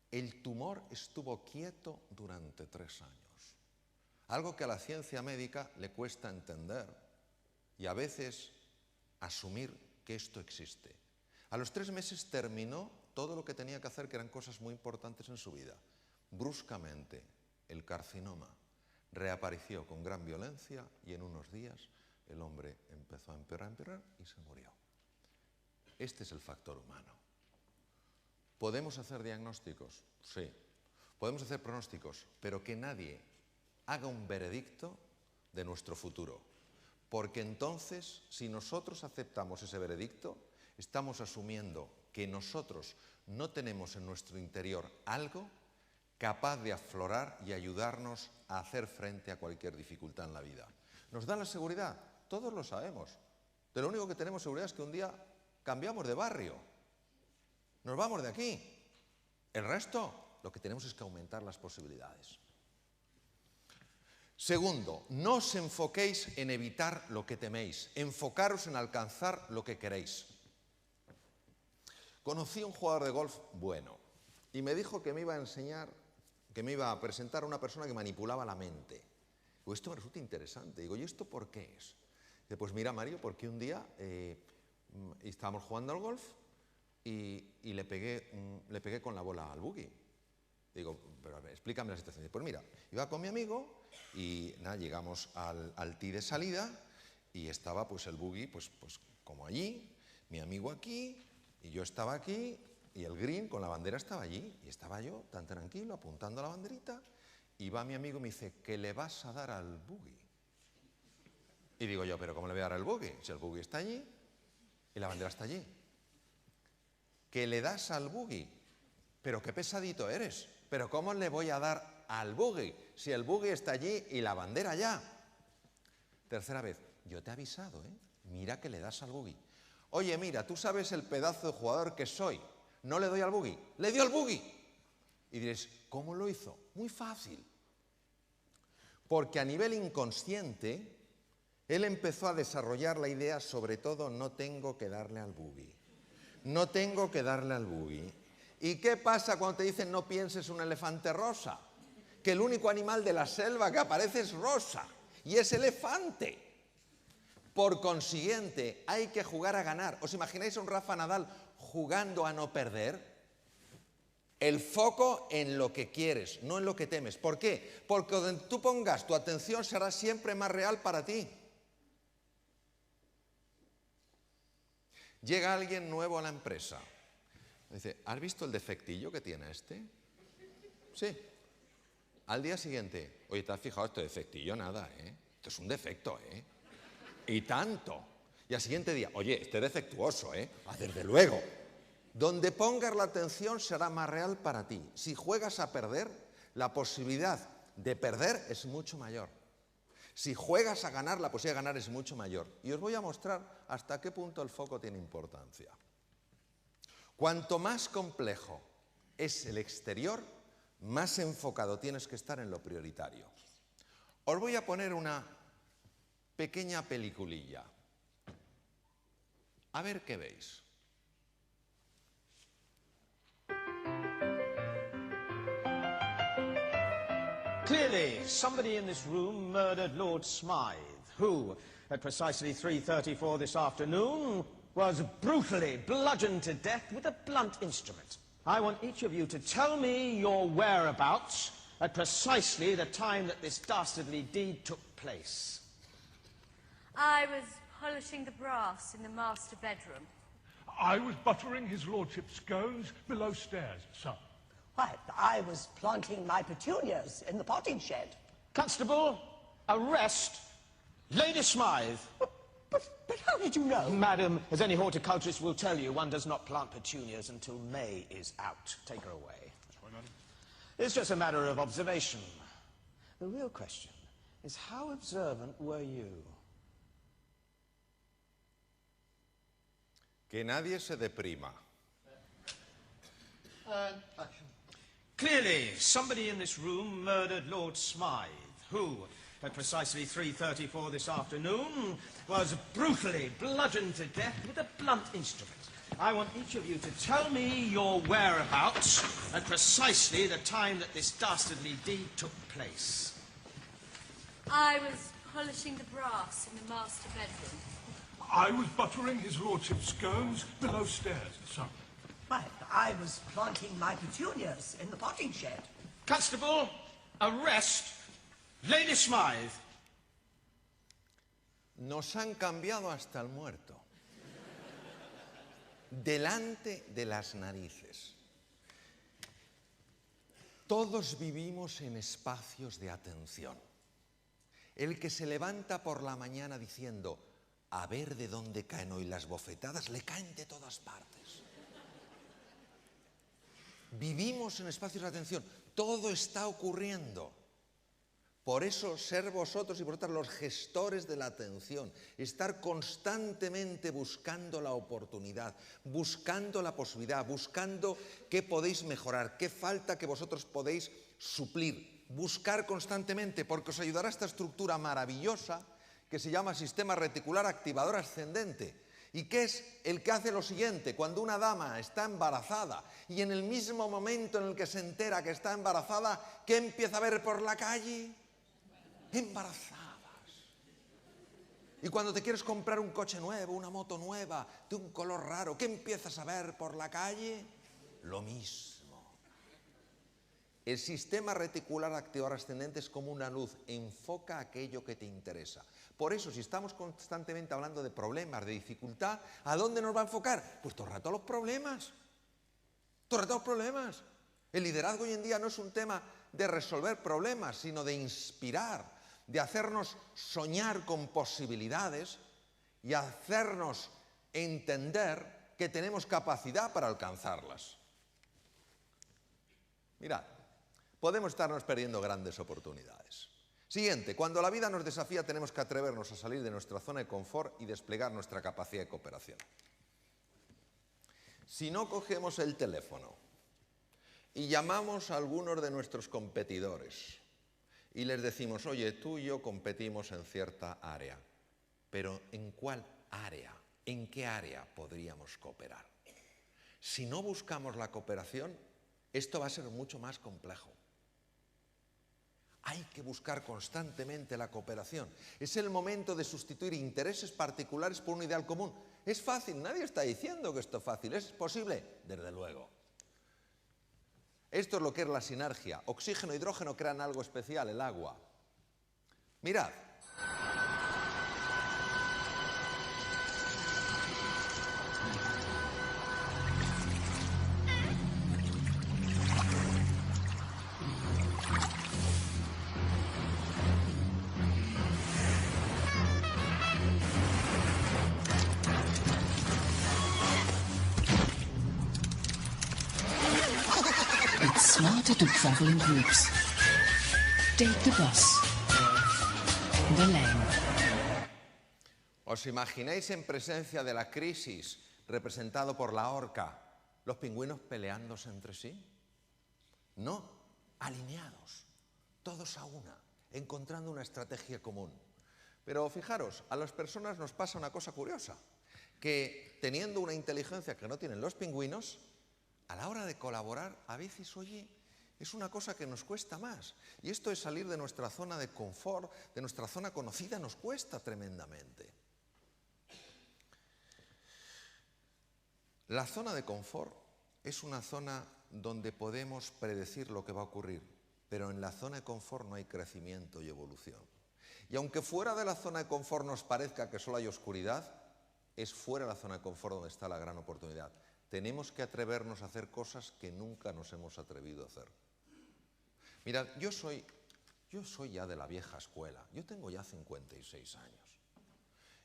El tumor estuvo quieto durante 3 años. algo que a la ciencia médica le cuesta entender y a veces asumir que esto existe. A los 3 meses terminó todo lo que tenía que hacer, que eran cosas muy importantes en su vida. Bruscamente, el carcinoma reapareció con gran violencia y en unos días el hombre empezó a empeorar y se murió. Este es el factor humano. ¿Podemos hacer diagnósticos? Sí. Podemos hacer pronósticos, pero que nadie haga un veredicto de nuestro futuro. Porque entonces, si nosotros aceptamos ese veredicto, estamos asumiendo que nosotros no tenemos en nuestro interior algo capaz de aflorar y ayudarnos a hacer frente a cualquier dificultad en la vida. ¿Nos da la seguridad? Todos lo sabemos. De lo único que tenemos seguridad es que un día cambiamos de barrio. Nos vamos de aquí. El resto, lo que tenemos es que aumentar las posibilidades. Segundo, no os enfoquéis en evitar lo que teméis. Enfocaros en alcanzar lo que queréis. Conocí a un jugador de golf bueno y me dijo que me iba a enseñar, que me iba a presentar a una persona que manipulaba la mente. Digo, esto me resulta interesante. Digo, ¿y esto por qué es? Dice, pues mira, Mario, porque un día estábamos jugando al golf y le pegué con la bola al buggy. Digo, pero a ver, explícame la situación. Dice, pues mira, iba con mi amigo y nada, llegamos al tee de salida y estaba pues el buggy pues como allí, mi amigo aquí y yo estaba aquí y el green con la bandera estaba allí y estaba yo tan tranquilo apuntando a la banderita y va mi amigo y me dice, ¿qué le vas a dar al buggy? Y digo yo, ¿pero cómo le voy a dar al buggy? Si el buggy está allí y la bandera está allí. ¿Qué le das al buggy? Pero qué pesadito eres. ¿Pero cómo le voy a dar al buggy si el buggy está allí y la bandera allá? Tercera vez, yo te he avisado, ¿eh? Mira que le das al buggy. Oye, mira, tú sabes el pedazo de jugador que soy. No le doy al buggy. ¡Le dio al buggy! Y diréis, ¿cómo lo hizo? Muy fácil. Porque a nivel inconsciente, él empezó a desarrollar la idea, sobre todo, no tengo que darle al buggy. No tengo que darle al buggy. ¿Y qué pasa cuando te dicen no pienses un elefante rosa? Que el único animal de la selva que aparece es rosa y es elefante. Por consiguiente, hay que jugar a ganar. ¿Os imagináis a un Rafa Nadal jugando a no perder? El foco en lo que quieres, no en lo que temes. ¿Por qué? Porque donde tú pongas tu atención será siempre más real para ti. Llega alguien nuevo a la empresa. Dice, ¿has visto el defectillo que tiene este? Sí. Al día siguiente, oye, ¿te has fijado este defectillo? Nada, ¿eh? Esto es un defecto, ¿eh? Y tanto. Y al siguiente día, oye, este es defectuoso, ¿eh? Ah, desde luego. Donde pongas la atención será más real para ti. Si juegas a perder, la posibilidad de perder es mucho mayor. Si juegas a ganar, la posibilidad de ganar es mucho mayor. Y os voy a mostrar hasta qué punto el foco tiene importancia. Cuanto más complejo es el exterior, más enfocado tienes que estar en lo prioritario. Os voy a poner una pequeña peliculilla. A ver qué veis. Clearly, somebody in this room murdered Lord Smythe, who, at precisely 3:34 this afternoon, was brutally bludgeoned to death with a blunt instrument. I want each of you to tell me your whereabouts at precisely the time that this dastardly deed took place. I was polishing the brass in the master bedroom. I was buttering his lordship's scones below stairs, sir. Why, I was planting my petunias in the potting shed. Constable, arrest Lady Smythe. But how did you know? Madam, as any horticulturist will tell you, one does not plant petunias until May is out. Take her away. Sorry, madam. It's just a matter of observation. The real question is, how observant were you? Que nadie se deprima. Action. Clearly, somebody in this room murdered Lord Smythe, who, at precisely 3:34 this afternoon, was brutally bludgeoned to death with a blunt instrument. I want each of you to tell me your whereabouts at precisely the time that this dastardly deed took place. I was polishing the brass in the master bedroom. I was buttering his lordship's scones below stairs, sir. Why, I was planting my petunias in the potting shed. Constable, arrest Lady Smythe. Nos han cambiado hasta el muerto. Delante de las narices. Todos vivimos en espacios de atención. El que se levanta por la mañana diciendo, a ver de dónde caen hoy las bofetadas, le caen de todas partes. Vivimos en espacios de atención. Todo está ocurriendo. Por eso, ser vosotros y vosotras los gestores de la atención, estar constantemente buscando la oportunidad, buscando la posibilidad, buscando qué podéis mejorar, qué falta que vosotros podéis suplir, buscar constantemente, porque os ayudará esta estructura maravillosa que se llama sistema reticular activador ascendente. ¿Y qué es el que hace lo siguiente? Cuando una dama está embarazada y en el mismo momento en el que se entera que está embarazada, ¿qué empieza a ver por la calle? Embarazadas. Y cuando te quieres comprar un coche nuevo, una moto nueva, de un color raro, ¿qué empiezas a ver por la calle? Lo mismo. El sistema reticular activador ascendente es como una luz, enfoca aquello que te interesa. Por eso, si estamos constantemente hablando de problemas, de dificultad, ¿a dónde nos va a enfocar? Pues todo el rato a los problemas. Todo el rato a los problemas. El liderazgo hoy en día no es un tema de resolver problemas, sino de inspirar, de hacernos soñar con posibilidades y hacernos entender que tenemos capacidad para alcanzarlas. Mirad, podemos estarnos perdiendo grandes oportunidades. Siguiente, cuando la vida nos desafía tenemos que atrevernos a salir de nuestra zona de confort y desplegar nuestra capacidad de cooperación. Si no cogemos el teléfono y llamamos a algunos de nuestros competidores y les decimos, oye, tú y yo competimos en cierta área, pero ¿en cuál área? ¿En qué área podríamos cooperar? Si no buscamos la cooperación, esto va a ser mucho más complejo. Hay que buscar constantemente la cooperación. Es el momento de sustituir intereses particulares por un ideal común. Es fácil, nadie está diciendo que esto es fácil. ¿Es posible? Desde luego. Esto es lo que es la sinergia. Oxígeno e hidrógeno crean algo especial, el agua. Mirad. It's smarter to travel in groups. Take the bus. The lane. ¿Os imagináis en presencia de la crisis representado por la orca, los pingüinos peleándose entre sí? No, alineados, todos a una, encontrando una estrategia común. Pero fijaros, a las personas nos pasa una cosa curiosa, que teniendo una inteligencia que no tienen los pingüinos, a la hora de colaborar, a veces, oye, es una cosa que nos cuesta más. Y esto es salir de nuestra zona de confort, de nuestra zona conocida, nos cuesta tremendamente. La zona de confort es una zona donde podemos predecir lo que va a ocurrir, pero en la zona de confort no hay crecimiento y evolución. Y aunque fuera de la zona de confort nos parezca que solo hay oscuridad, es fuera de la zona de confort donde está la gran oportunidad. Tenemos que atrevernos a hacer cosas que nunca nos hemos atrevido a hacer. Mirad, yo soy ya de la vieja escuela. Yo tengo ya 56 años.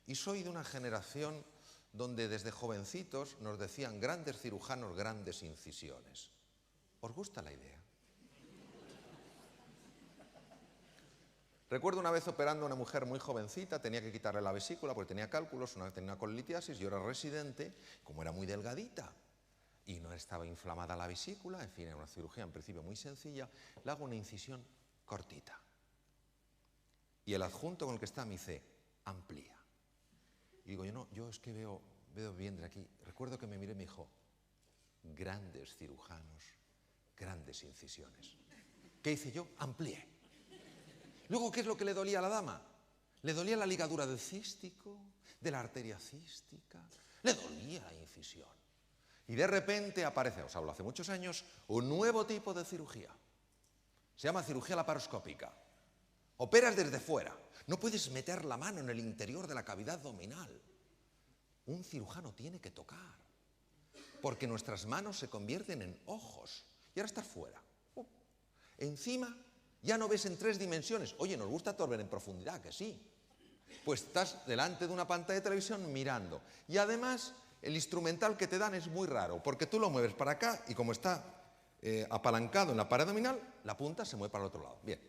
Y soy de una generación donde desde jovencitos nos decían grandes cirujanos, grandes incisiones. ¿Os gusta la idea? Recuerdo una vez operando a una mujer muy jovencita, tenía que quitarle la vesícula porque tenía cálculos, tenía una colitiasis, yo era residente, como era muy delgadita y no estaba inflamada la vesícula, en fin, era una cirugía en principio muy sencilla, le hago una incisión cortita. Y el adjunto con el que está me dice, amplía. Y digo, yo es que veo bien de aquí. Recuerdo que me miré y me dijo, grandes cirujanos, grandes incisiones. ¿Qué hice yo? Amplié. Luego, ¿qué es lo que le dolía a la dama? Le dolía la ligadura del cístico, de la arteria cística, le dolía la incisión. Y de repente aparece, os hablo hace muchos años, un nuevo tipo de cirugía. Se llama cirugía laparoscópica. Operas desde fuera. No puedes meter la mano en el interior de la cavidad abdominal. Un cirujano tiene que tocar. Porque nuestras manos se convierten en ojos. Y ahora estás fuera. Encima, ya no ves en 3 dimensiones. Oye, nos gusta todo ver en profundidad, que sí. Pues estás delante de una pantalla de televisión mirando. Y además, el instrumental que te dan es muy raro, porque tú lo mueves para acá y como está apalancado en la pared abdominal, la punta se mueve para el otro lado. Bien.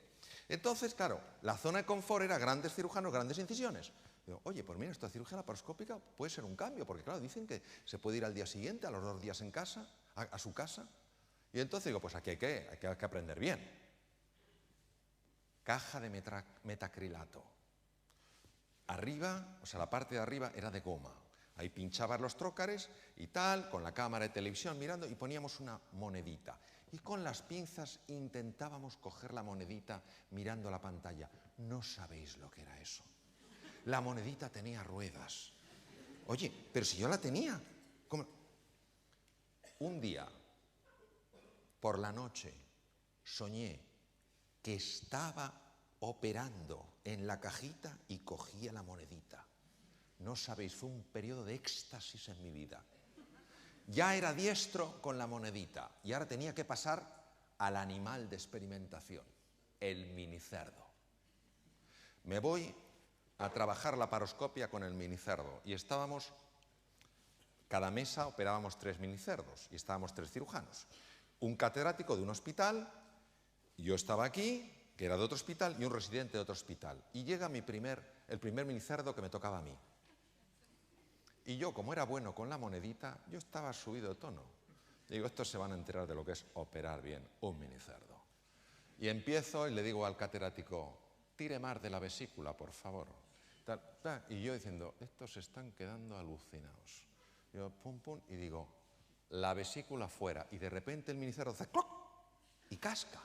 Entonces, claro, la zona de confort era grandes cirujanos, grandes incisiones. Digo, oye, pues mira, esta cirugía laparoscópica puede ser un cambio, porque claro, dicen que se puede ir al día siguiente, a los 2 días en casa, a su casa. Y entonces digo, pues aquí hay que aprender bien. Caja de metacrilato. Arriba, o sea, la parte de arriba era de goma. Ahí pinchabas los trócares y tal, con la cámara de televisión mirando y poníamos una monedita. Y con las pinzas intentábamos coger la monedita mirando la pantalla. No sabéis lo que era eso. La monedita tenía ruedas. Oye, pero si yo la tenía. ¿Cómo? Un día, por la noche, soñé que estaba operando en la cajita y cogía la monedita. No sabéis, fue un periodo de éxtasis en mi vida. Ya era diestro con la monedita y ahora tenía que pasar al animal de experimentación, el minicerdo. Me voy a trabajar la laparoscopia con el minicerdo y estábamos, cada mesa operábamos 3 minicerdos y estábamos 3 cirujanos. Un catedrático de un hospital, yo estaba aquí, que era de otro hospital, y un residente de otro hospital. Y llega el primer minicerdo que me tocaba a mí. Y yo, como era bueno con la monedita, yo estaba subido de tono. Digo, estos se van a enterar de lo que es operar bien un minicerdo. Y empiezo y le digo al catedrático, tire más de la vesícula, por favor. Y yo diciendo, estos se están quedando alucinados. Yo, pum, pum, y digo, la vesícula fuera. Y de repente el minicerdo hace ¡cloc! Y casca.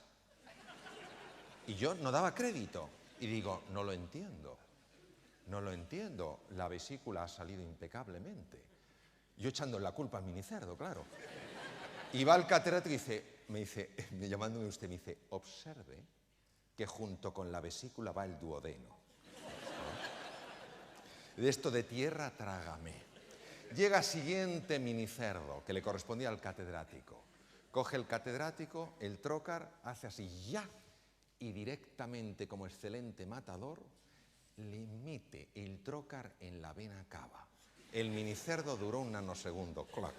Y yo no daba crédito. Y digo, no lo entiendo. No lo entiendo, la vesícula ha salido impecablemente. Yo echando la culpa al minicerdo, claro. Y va el catedrático y me dice, llamándome usted, me dice, observe que junto con la vesícula va el duodeno. De esto de tierra, trágame. Llega siguiente minicerdo, que le correspondía al catedrático. Coge el catedrático, el trócar, hace así, ya, y directamente, como excelente matador, le mete el trócar en la vena cava. El minicerdo duró un nanosegundo, claro.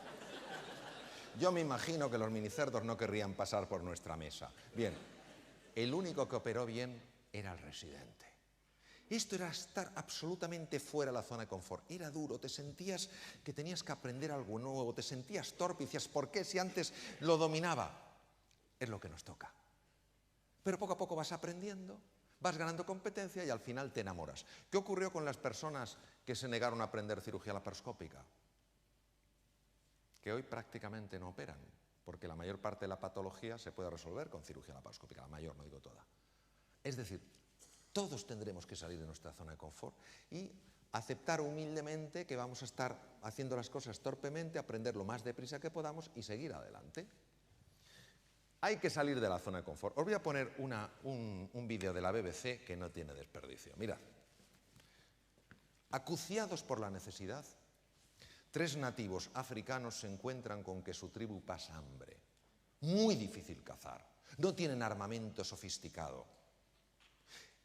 Yo me imagino que los minicerdos no querrían pasar por nuestra mesa. Bien, el único que operó bien era el residente. Esto era estar absolutamente fuera de la zona de confort. Era duro, te sentías que tenías que aprender algo nuevo, te sentías torpe y decías, ¿por qué si antes lo dominaba? Es lo que nos toca. Pero poco a poco vas aprendiendo, vas ganando competencia y al final te enamoras. ¿Qué ocurrió con las personas que se negaron a aprender cirugía laparoscópica? Que hoy prácticamente no operan, porque la mayor parte de la patología se puede resolver con cirugía laparoscópica, la mayor, no digo toda. Es decir, todos tendremos que salir de nuestra zona de confort y aceptar humildemente que vamos a estar haciendo las cosas torpemente, aprender lo más deprisa que podamos y seguir adelante. Hay que salir de la zona de confort. Os voy a poner un vídeo de la BBC que no tiene desperdicio. Mirad. Acuciados por la necesidad, 3 nativos africanos se encuentran con que su tribu pasa hambre. Muy difícil cazar. No tienen armamento sofisticado.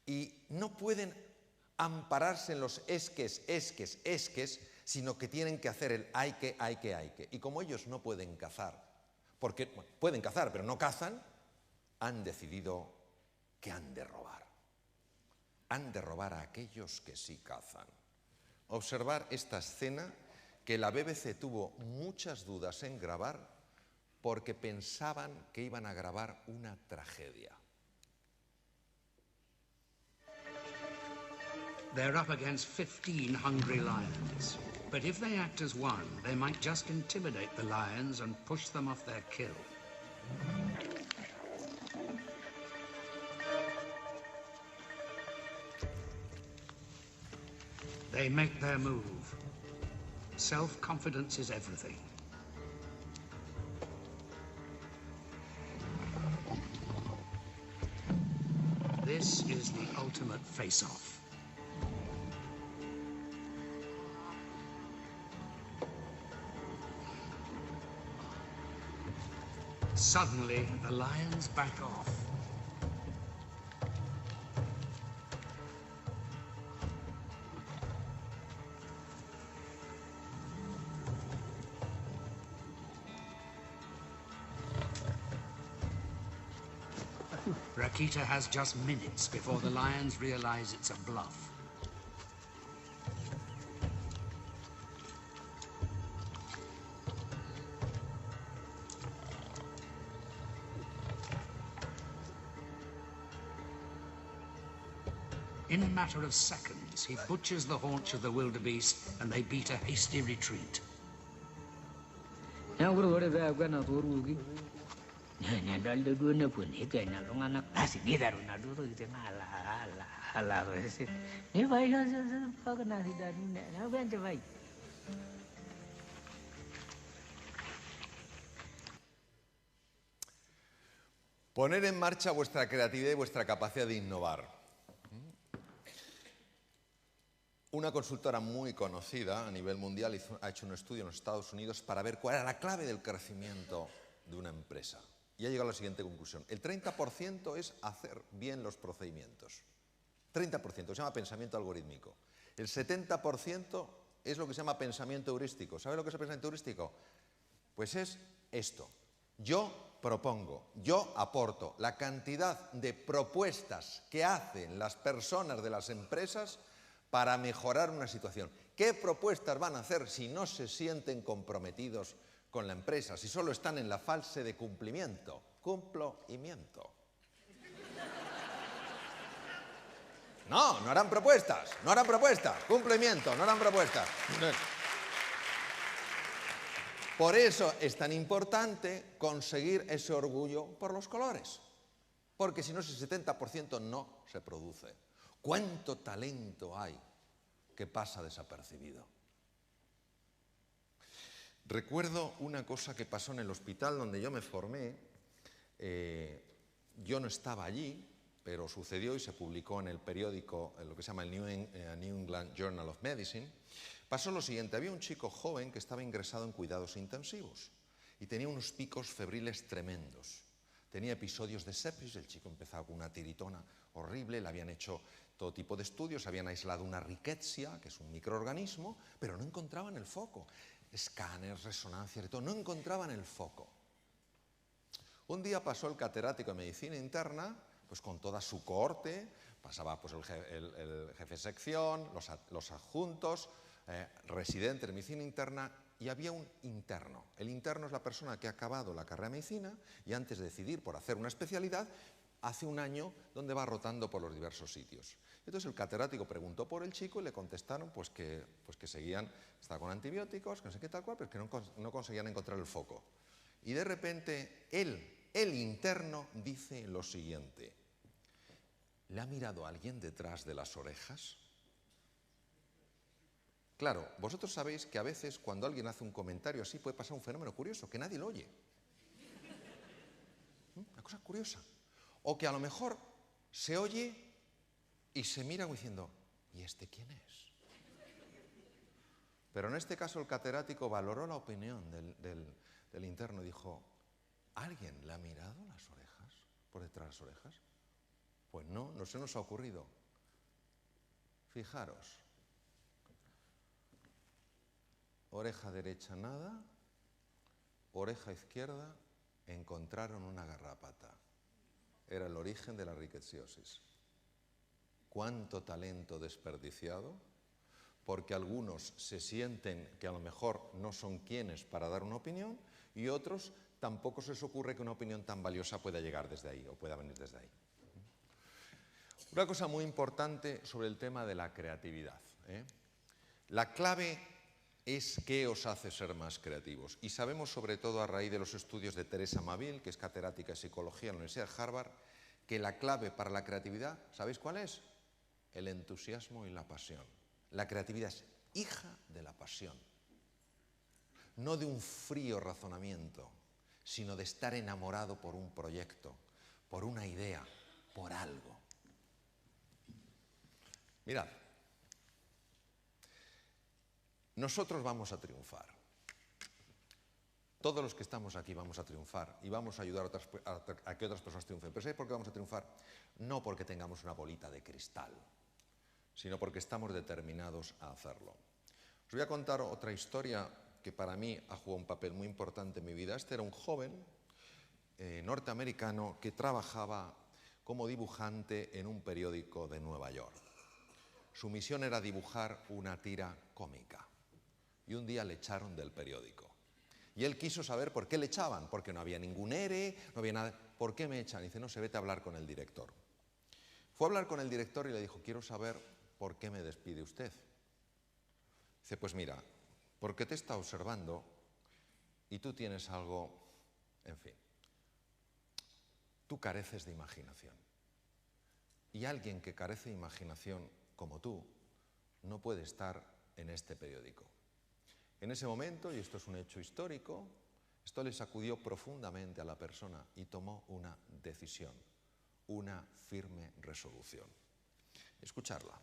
Y no pueden ampararse en los esques, sino que tienen que hacer el hay que. Y como ellos no pueden cazar, porque pueden cazar, pero no cazan, han decidido que han de robar. Han de robar a aquellos que sí cazan. Observar esta escena que la BBC tuvo muchas dudas en grabar porque pensaban que iban a grabar una tragedia. They're up against 15 hungry lions. But if they act as one, they might just intimidate the lions and push them off their kill. They make their move. Self-confidence is everything. This is the ultimate face-off. Suddenly, the lions back off. Rakita has just minutes before the lions realize it's a bluff. In a matter of seconds, he butchers the haunch of the wildebeest and they beat a hasty retreat. Poner en marcha vuestra creatividad y vuestra capacidad de innovar. Una consultora muy conocida a nivel mundial ha hecho un estudio en los Estados Unidos para ver cuál era la clave del crecimiento de una empresa. Y ha llegado a la siguiente conclusión. El 30% es hacer bien los procedimientos. 30%, se llama pensamiento algorítmico. El 70% es lo que se llama pensamiento heurístico. ¿Sabe lo que es el pensamiento heurístico? Pues es esto. Yo propongo, yo aporto. La cantidad de propuestas que hacen las personas de las empresas para mejorar una situación. ¿Qué propuestas van a hacer si no se sienten comprometidos con la empresa, si solo están en la fase de cumplimiento? Cumplimiento. No, no harán propuestas, cumplimiento, no harán propuestas. Por eso es tan importante conseguir ese orgullo por los colores, porque si no ese 70% no se produce. ¿Cuánto talento hay que pasa desapercibido? Recuerdo una cosa que pasó en el hospital donde yo me formé. Yo no estaba allí, pero sucedió y se publicó en el periódico, en lo que se llama el New England Journal of Medicine. Pasó lo siguiente: había un chico joven que estaba ingresado en cuidados intensivos y tenía unos picos febriles tremendos. Tenía episodios de sepsis, el chico empezaba con una tiritona horrible, le habían hecho todo tipo de estudios, habían aislado una rickettsia, que es un microorganismo, pero no encontraban el foco. Escáneres, resonancias y todo, no encontraban el foco. Un día pasó el catedrático de medicina interna, pues con toda su cohorte, pasaba pues el jefe de sección, los adjuntos, residentes de medicina interna, y había un interno. El interno es la persona que ha acabado la carrera de medicina y antes de decidir por hacer una especialidad, hace un año donde va rotando por los diversos sitios. Entonces el catedrático preguntó por el chico y le contestaron pues que seguían, estaba con antibióticos, que no sé qué tal cual, pero que no conseguían encontrar el foco. Y de repente el interno dice lo siguiente: ¿le ha mirado alguien detrás de las orejas? Claro, vosotros sabéis que a veces cuando alguien hace un comentario así puede pasar un fenómeno curioso, que nadie lo oye. Una cosa curiosa. O que a lo mejor se oye y se mira diciendo, ¿y este quién es? Pero en este caso el catedrático valoró la opinión del interno y dijo, ¿alguien le ha mirado las orejas, por detrás de las orejas? Pues no, no se nos ha ocurrido. Fijaros. Oreja derecha nada, oreja izquierda, encontraron una garrapata. Era el origen de la rickettsiosis. ¿Cuánto talento desperdiciado? Porque algunos se sienten que a lo mejor no son quienes para dar una opinión y otros tampoco se les ocurre que una opinión tan valiosa pueda llegar desde ahí o pueda venir desde ahí. Una cosa muy importante sobre el tema de la creatividad. La clave es qué os hace ser más creativos. Y sabemos, sobre todo a raíz de los estudios de Teresa Maville, que es catedrática de psicología en la Universidad de Harvard, que la clave para la creatividad, ¿sabéis cuál es? El entusiasmo y la pasión. La creatividad es hija de la pasión, no de un frío razonamiento, sino de estar enamorado por un proyecto, por una idea, por algo. Mirad, nosotros vamos a triunfar. Todos los que estamos aquí vamos a triunfar y vamos a ayudar a que otras personas triunfen. Pero ¿sabéis por qué vamos a triunfar? No porque tengamos una bolita de cristal, sino porque estamos determinados a hacerlo. Os voy a contar otra historia que para mí ha jugado un papel muy importante en mi vida. Este era un joven norteamericano que trabajaba como dibujante en un periódico de Nueva York. Su misión era dibujar una tira cómica y un día le echaron del periódico. Y él quiso saber por qué le echaban, porque no había ningún ERE, no había nada. ¿Por qué me echan? Y dice, no, se vete a hablar con el director. Fue a hablar con el director y le dijo, quiero saber por qué me despide usted. Dice, pues mira, porque te está observando y tú tienes algo, en fin, tú careces de imaginación. Y alguien que carece de imaginación como tú no puede estar en este periódico. En ese momento, y esto es un hecho histórico, esto le sacudió profundamente a la persona y tomó una decisión, una firme resolución. Escucharla.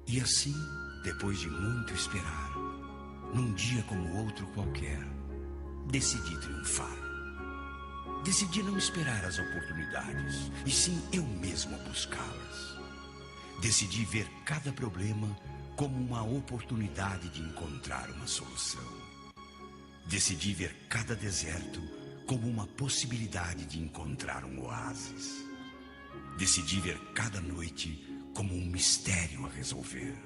E assim, depois de muito esperar, num dia como outro qualquer, decidi triunfar. Decidi não esperar as oportunidades, e sim eu mesmo buscá-las. Decidi ver cada problema como uma oportunidade de encontrar uma solução. Decidi ver cada deserto como uma possibilidade de encontrar um oásis. Decidi ver cada noite como um mistério a resolver.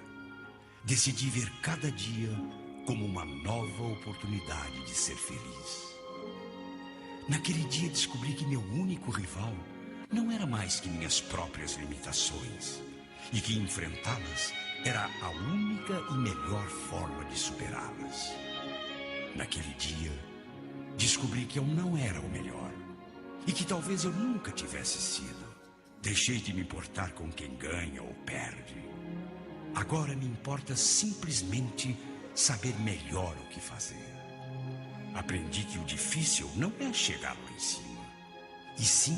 Decidi ver cada dia como uma nova oportunidade de ser feliz. Naquele dia descobri que meu único rival não era mais que minhas próprias limitações e que enfrentá-las era a única e melhor forma de superá-las. Naquele dia, descobri que eu não era o melhor e que talvez eu nunca tivesse sido. Deixei de me importar com quem ganha ou perde. Agora me importa simplesmente saber melhor o que fazer. Aprendi que o difícil não é chegar lá em cima, e sim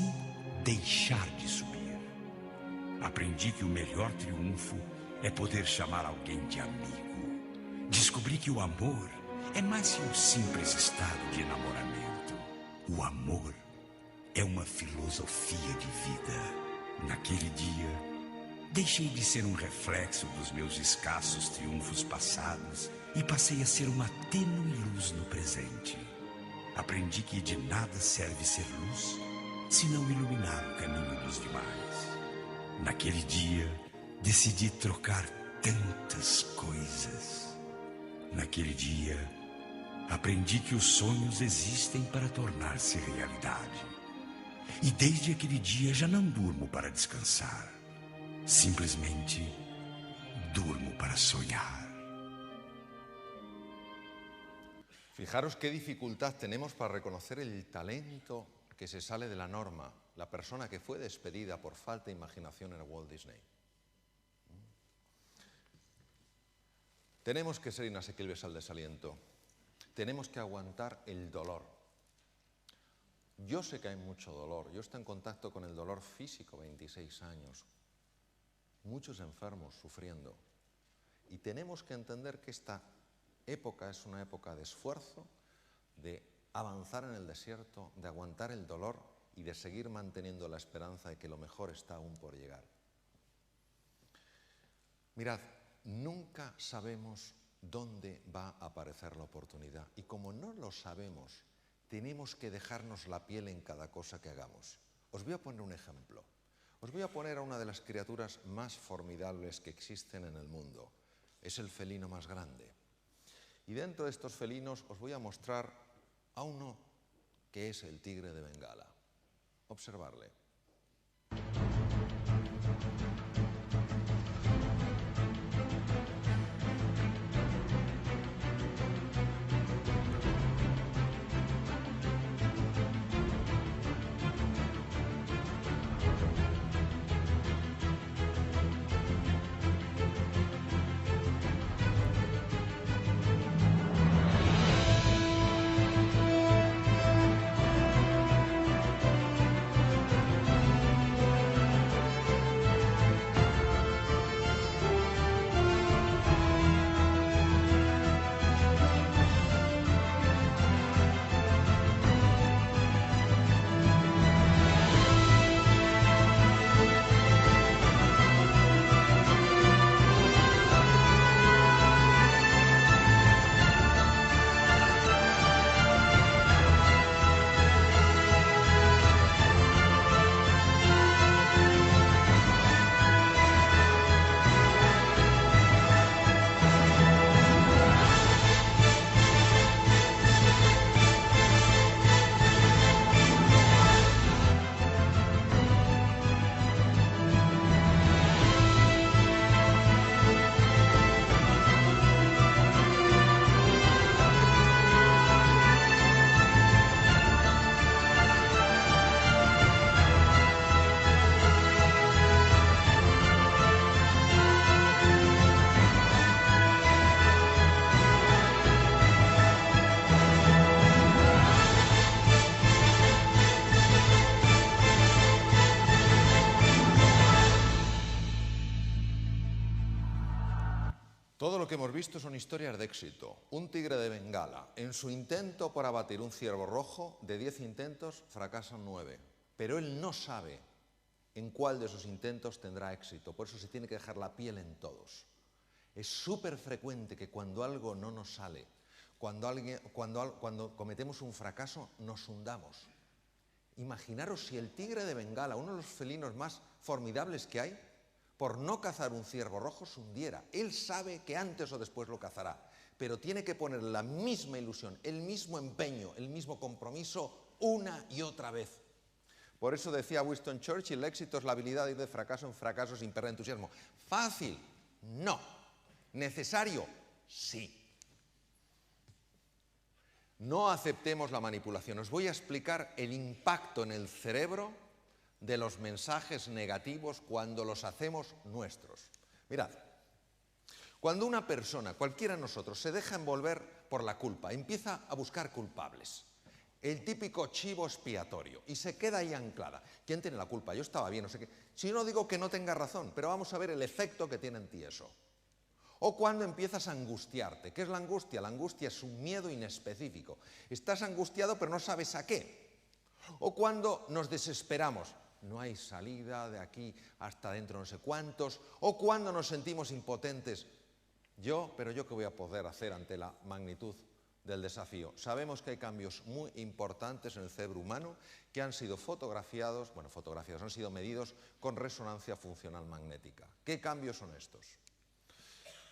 deixar de subir. Aprendi que o melhor triunfo é poder chamar alguém de amigo. Descobri que o amor é mais que um simples estado de enamoramento. O amor é uma filosofia de vida. Naquele dia, deixei de ser um reflexo dos meus escassos triunfos passados e passei a ser uma tênue luz no presente. Aprendi que de nada serve ser luz se não iluminar o caminho dos demais. Naquele dia, decidi trocar tantas coisas. Naquele dia, aprendi que os sonhos existem para tornar-se realidade. E desde aquele dia já não durmo para descansar. Simplesmente durmo para soñar. Fijaros qué dificultad tenemos para reconocer el talento que se sale de la norma, la persona que fue despedida por falta de imaginación en Walt Disney. Tenemos que ser inasequibles al desaliento, tenemos que aguantar el dolor. Yo sé que hay mucho dolor, yo estoy en contacto con el dolor físico, 26 años, muchos enfermos sufriendo. Y tenemos que entender que esta época es una época de esfuerzo, de avanzar en el desierto, de aguantar el dolor y de seguir manteniendo la esperanza de que lo mejor está aún por llegar. Mirad, nunca sabemos dónde va a aparecer la oportunidad y como no lo sabemos, tenemos que dejarnos la piel en cada cosa que hagamos. Os voy a poner un ejemplo. Os voy a poner a una de las criaturas más formidables que existen en el mundo. Es el felino más grande. Y dentro de estos felinos os voy a mostrar a uno que es el tigre de Bengala. Observarle. Todo lo que hemos visto son historias de éxito. Un tigre de Bengala, en su intento por abatir un ciervo rojo, de 10 intentos fracasan 9. Pero él no sabe en cuál de esos intentos tendrá éxito. Por eso se tiene que dejar la piel en todos. Es súper frecuente que cuando algo no nos sale, cuando cometemos un fracaso, nos hundamos. Imaginaros si el tigre de Bengala, uno de los felinos más formidables que hay, por no cazar un ciervo rojo se hundiera. Él sabe que antes o después lo cazará, pero tiene que poner la misma ilusión, el mismo empeño, el mismo compromiso una y otra vez. Por eso decía Winston Churchill, el éxito es la habilidad de ir de fracaso en fracaso sin perder entusiasmo. ¿Fácil? No. ¿Necesario? Sí. No aceptemos la manipulación. Os voy a explicar el impacto en el cerebro de los mensajes negativos cuando los hacemos nuestros. Mirad, cuando una persona, cualquiera de nosotros, se deja envolver por la culpa, empieza a buscar culpables, el típico chivo expiatorio, y se queda ahí anclada. ¿Quién tiene la culpa? Yo estaba bien, no sé qué. Si no digo que no tenga razón, pero vamos a ver el efecto que tiene en ti eso. O cuando empiezas a angustiarte. ¿Qué es la angustia? La angustia es un miedo inespecífico. Estás angustiado pero no sabes a qué. O cuando nos desesperamos. No hay salida de aquí hasta dentro no sé cuántos. O cuando nos sentimos impotentes. Pero yo qué voy a poder hacer ante la magnitud del desafío. Sabemos que hay cambios muy importantes en el cerebro humano que han sido fotografiados, han sido medidos con resonancia funcional magnética. ¿Qué cambios son estos?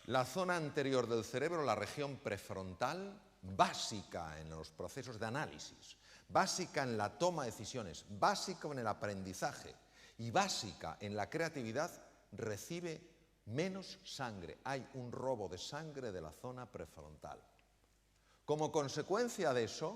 La zona anterior del cerebro, la región prefrontal, básica en los procesos de análisis, básica en la toma de decisiones, básica en el aprendizaje y básica en la creatividad, recibe menos sangre. Hay un robo de sangre de la zona prefrontal. Como consecuencia de eso,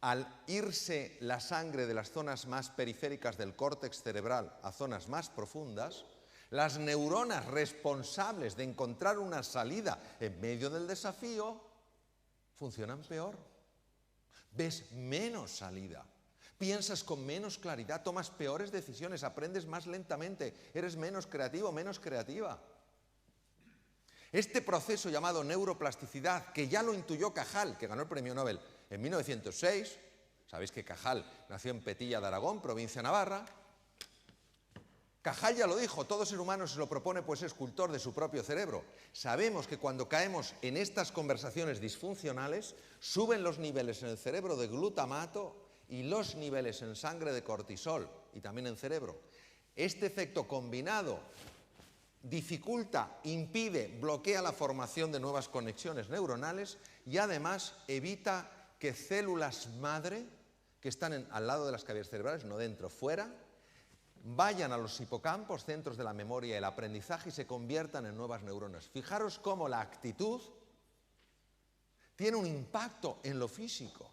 al irse la sangre de las zonas más periféricas del córtex cerebral a zonas más profundas, las neuronas responsables de encontrar una salida en medio del desafío funcionan peor. Ves menos salida, piensas con menos claridad, tomas peores decisiones, aprendes más lentamente, eres menos creativo, menos creativa. Este proceso llamado neuroplasticidad, que ya lo intuyó Cajal, que ganó el premio Nobel en 1906, sabéis que Cajal nació en Petilla de Aragón, provincia de Navarra. Cajal ya lo dijo, todo ser humano se lo propone pues es cultor de su propio cerebro. Sabemos que cuando caemos en estas conversaciones disfuncionales, suben los niveles en el cerebro de glutamato y los niveles en sangre de cortisol y también en cerebro. Este efecto combinado dificulta, impide, bloquea la formación de nuevas conexiones neuronales y además evita que células madre, que están al lado de las cavidades cerebrales, no dentro, fuera, vayan a los hipocampos, centros de la memoria y el aprendizaje, y se conviertan en nuevas neuronas. Fijaros cómo la actitud tiene un impacto en lo físico.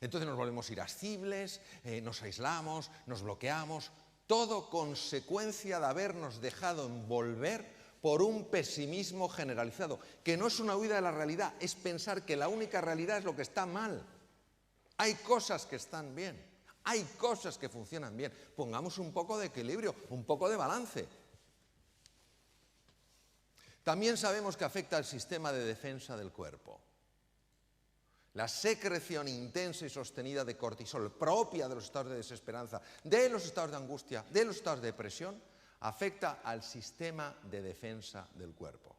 Entonces nos volvemos irascibles, nos aislamos, nos bloqueamos, todo consecuencia de habernos dejado envolver por un pesimismo generalizado, que no es una huida de la realidad, es pensar que la única realidad es lo que está mal. Hay cosas que están bien. Hay cosas que funcionan bien. Pongamos un poco de equilibrio, un poco de balance. También sabemos que afecta al sistema de defensa del cuerpo. La secreción intensa y sostenida de cortisol propia de los estados de desesperanza, de los estados de angustia, de los estados de depresión, afecta al sistema de defensa del cuerpo.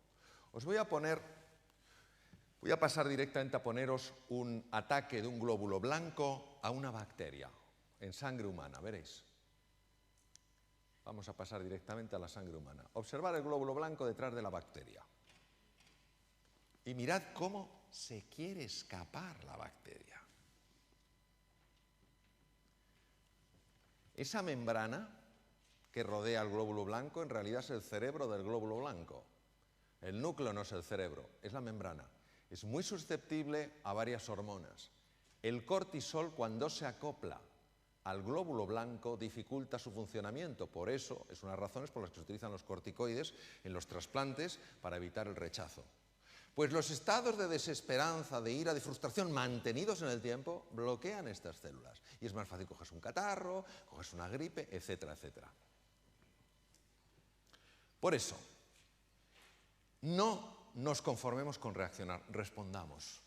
Voy a pasar directamente a poneros un ataque de un glóbulo blanco a una bacteria en sangre humana, veréis. Vamos a pasar directamente a la sangre humana. Observar el glóbulo blanco detrás de la bacteria. Y mirad cómo se quiere escapar la bacteria. Esa membrana que rodea el glóbulo blanco en realidad es el cerebro del glóbulo blanco. El núcleo no es el cerebro, es la membrana. Es muy susceptible a varias hormonas. El cortisol, cuando se acopla al glóbulo blanco, dificulta su funcionamiento. Por eso, es una de las razones por las que se utilizan los corticoides en los trasplantes para evitar el rechazo. Pues los estados de desesperanza, de ira, de frustración mantenidos en el tiempo bloquean estas células. Y es más fácil coges un catarro, coges una gripe, etcétera, etcétera. Por eso, no nos conformemos con reaccionar, respondamos.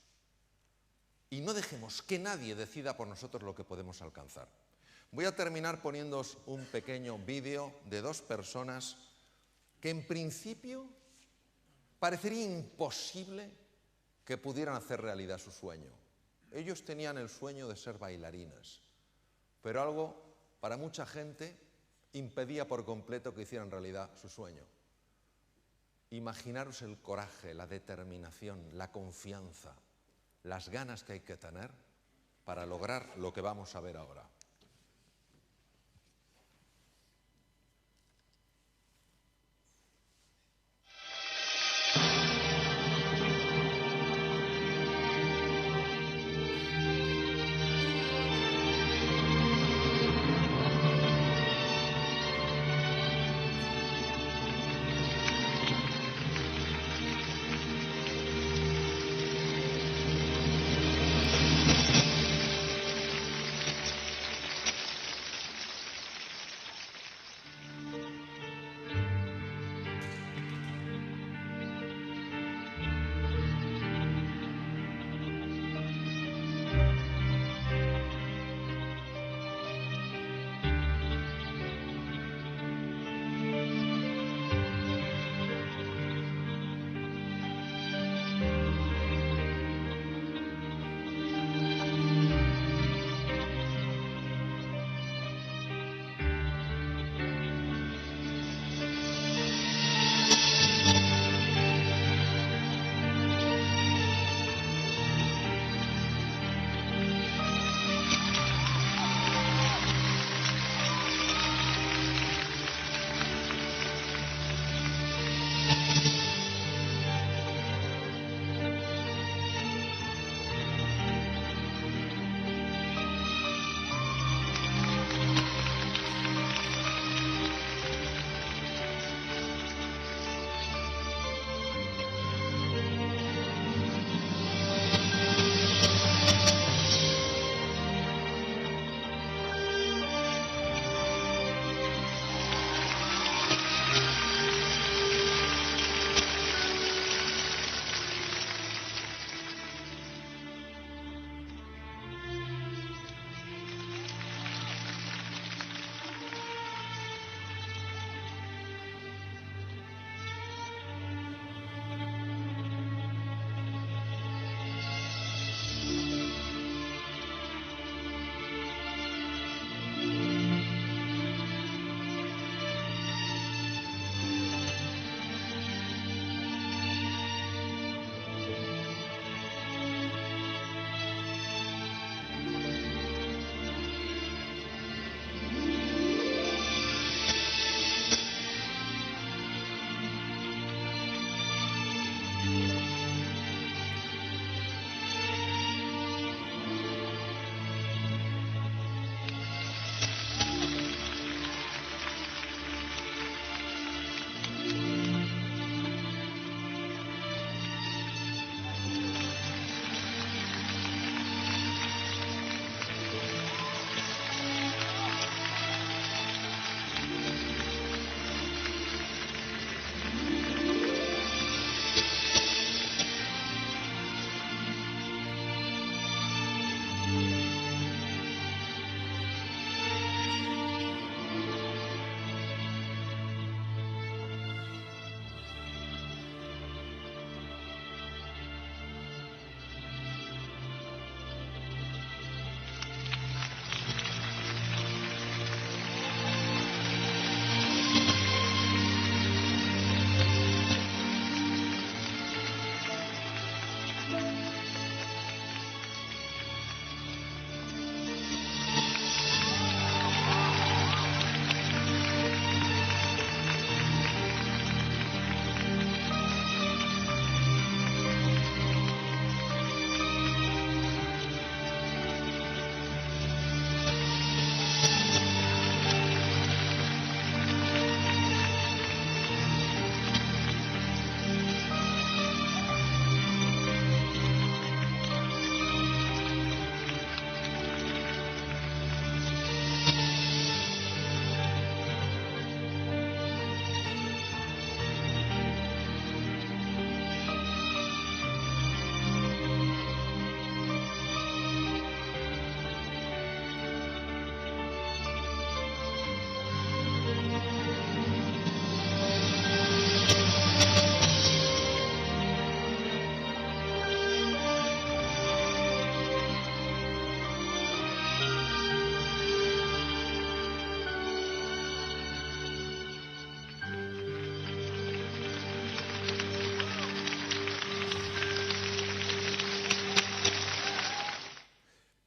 Y no dejemos que nadie decida por nosotros lo que podemos alcanzar. Voy a terminar poniéndoos un pequeño vídeo de dos personas que en principio parecería imposible que pudieran hacer realidad su sueño. Ellos tenían el sueño de ser bailarinas, pero algo para mucha gente impedía por completo que hicieran realidad su sueño. Imaginaros el coraje, la determinación, la confianza, las ganas que hay que tener para lograr lo que vamos a ver ahora.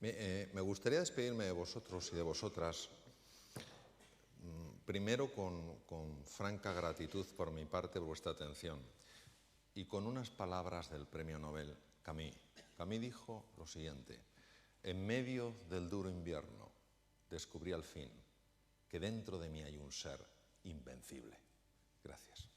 Me gustaría despedirme de vosotros y de vosotras, primero con franca gratitud por mi parte por vuestra atención y con unas palabras del premio Nobel Camus. Camus dijo lo siguiente: en medio del duro invierno descubrí al fin que dentro de mí hay un ser invencible. Gracias.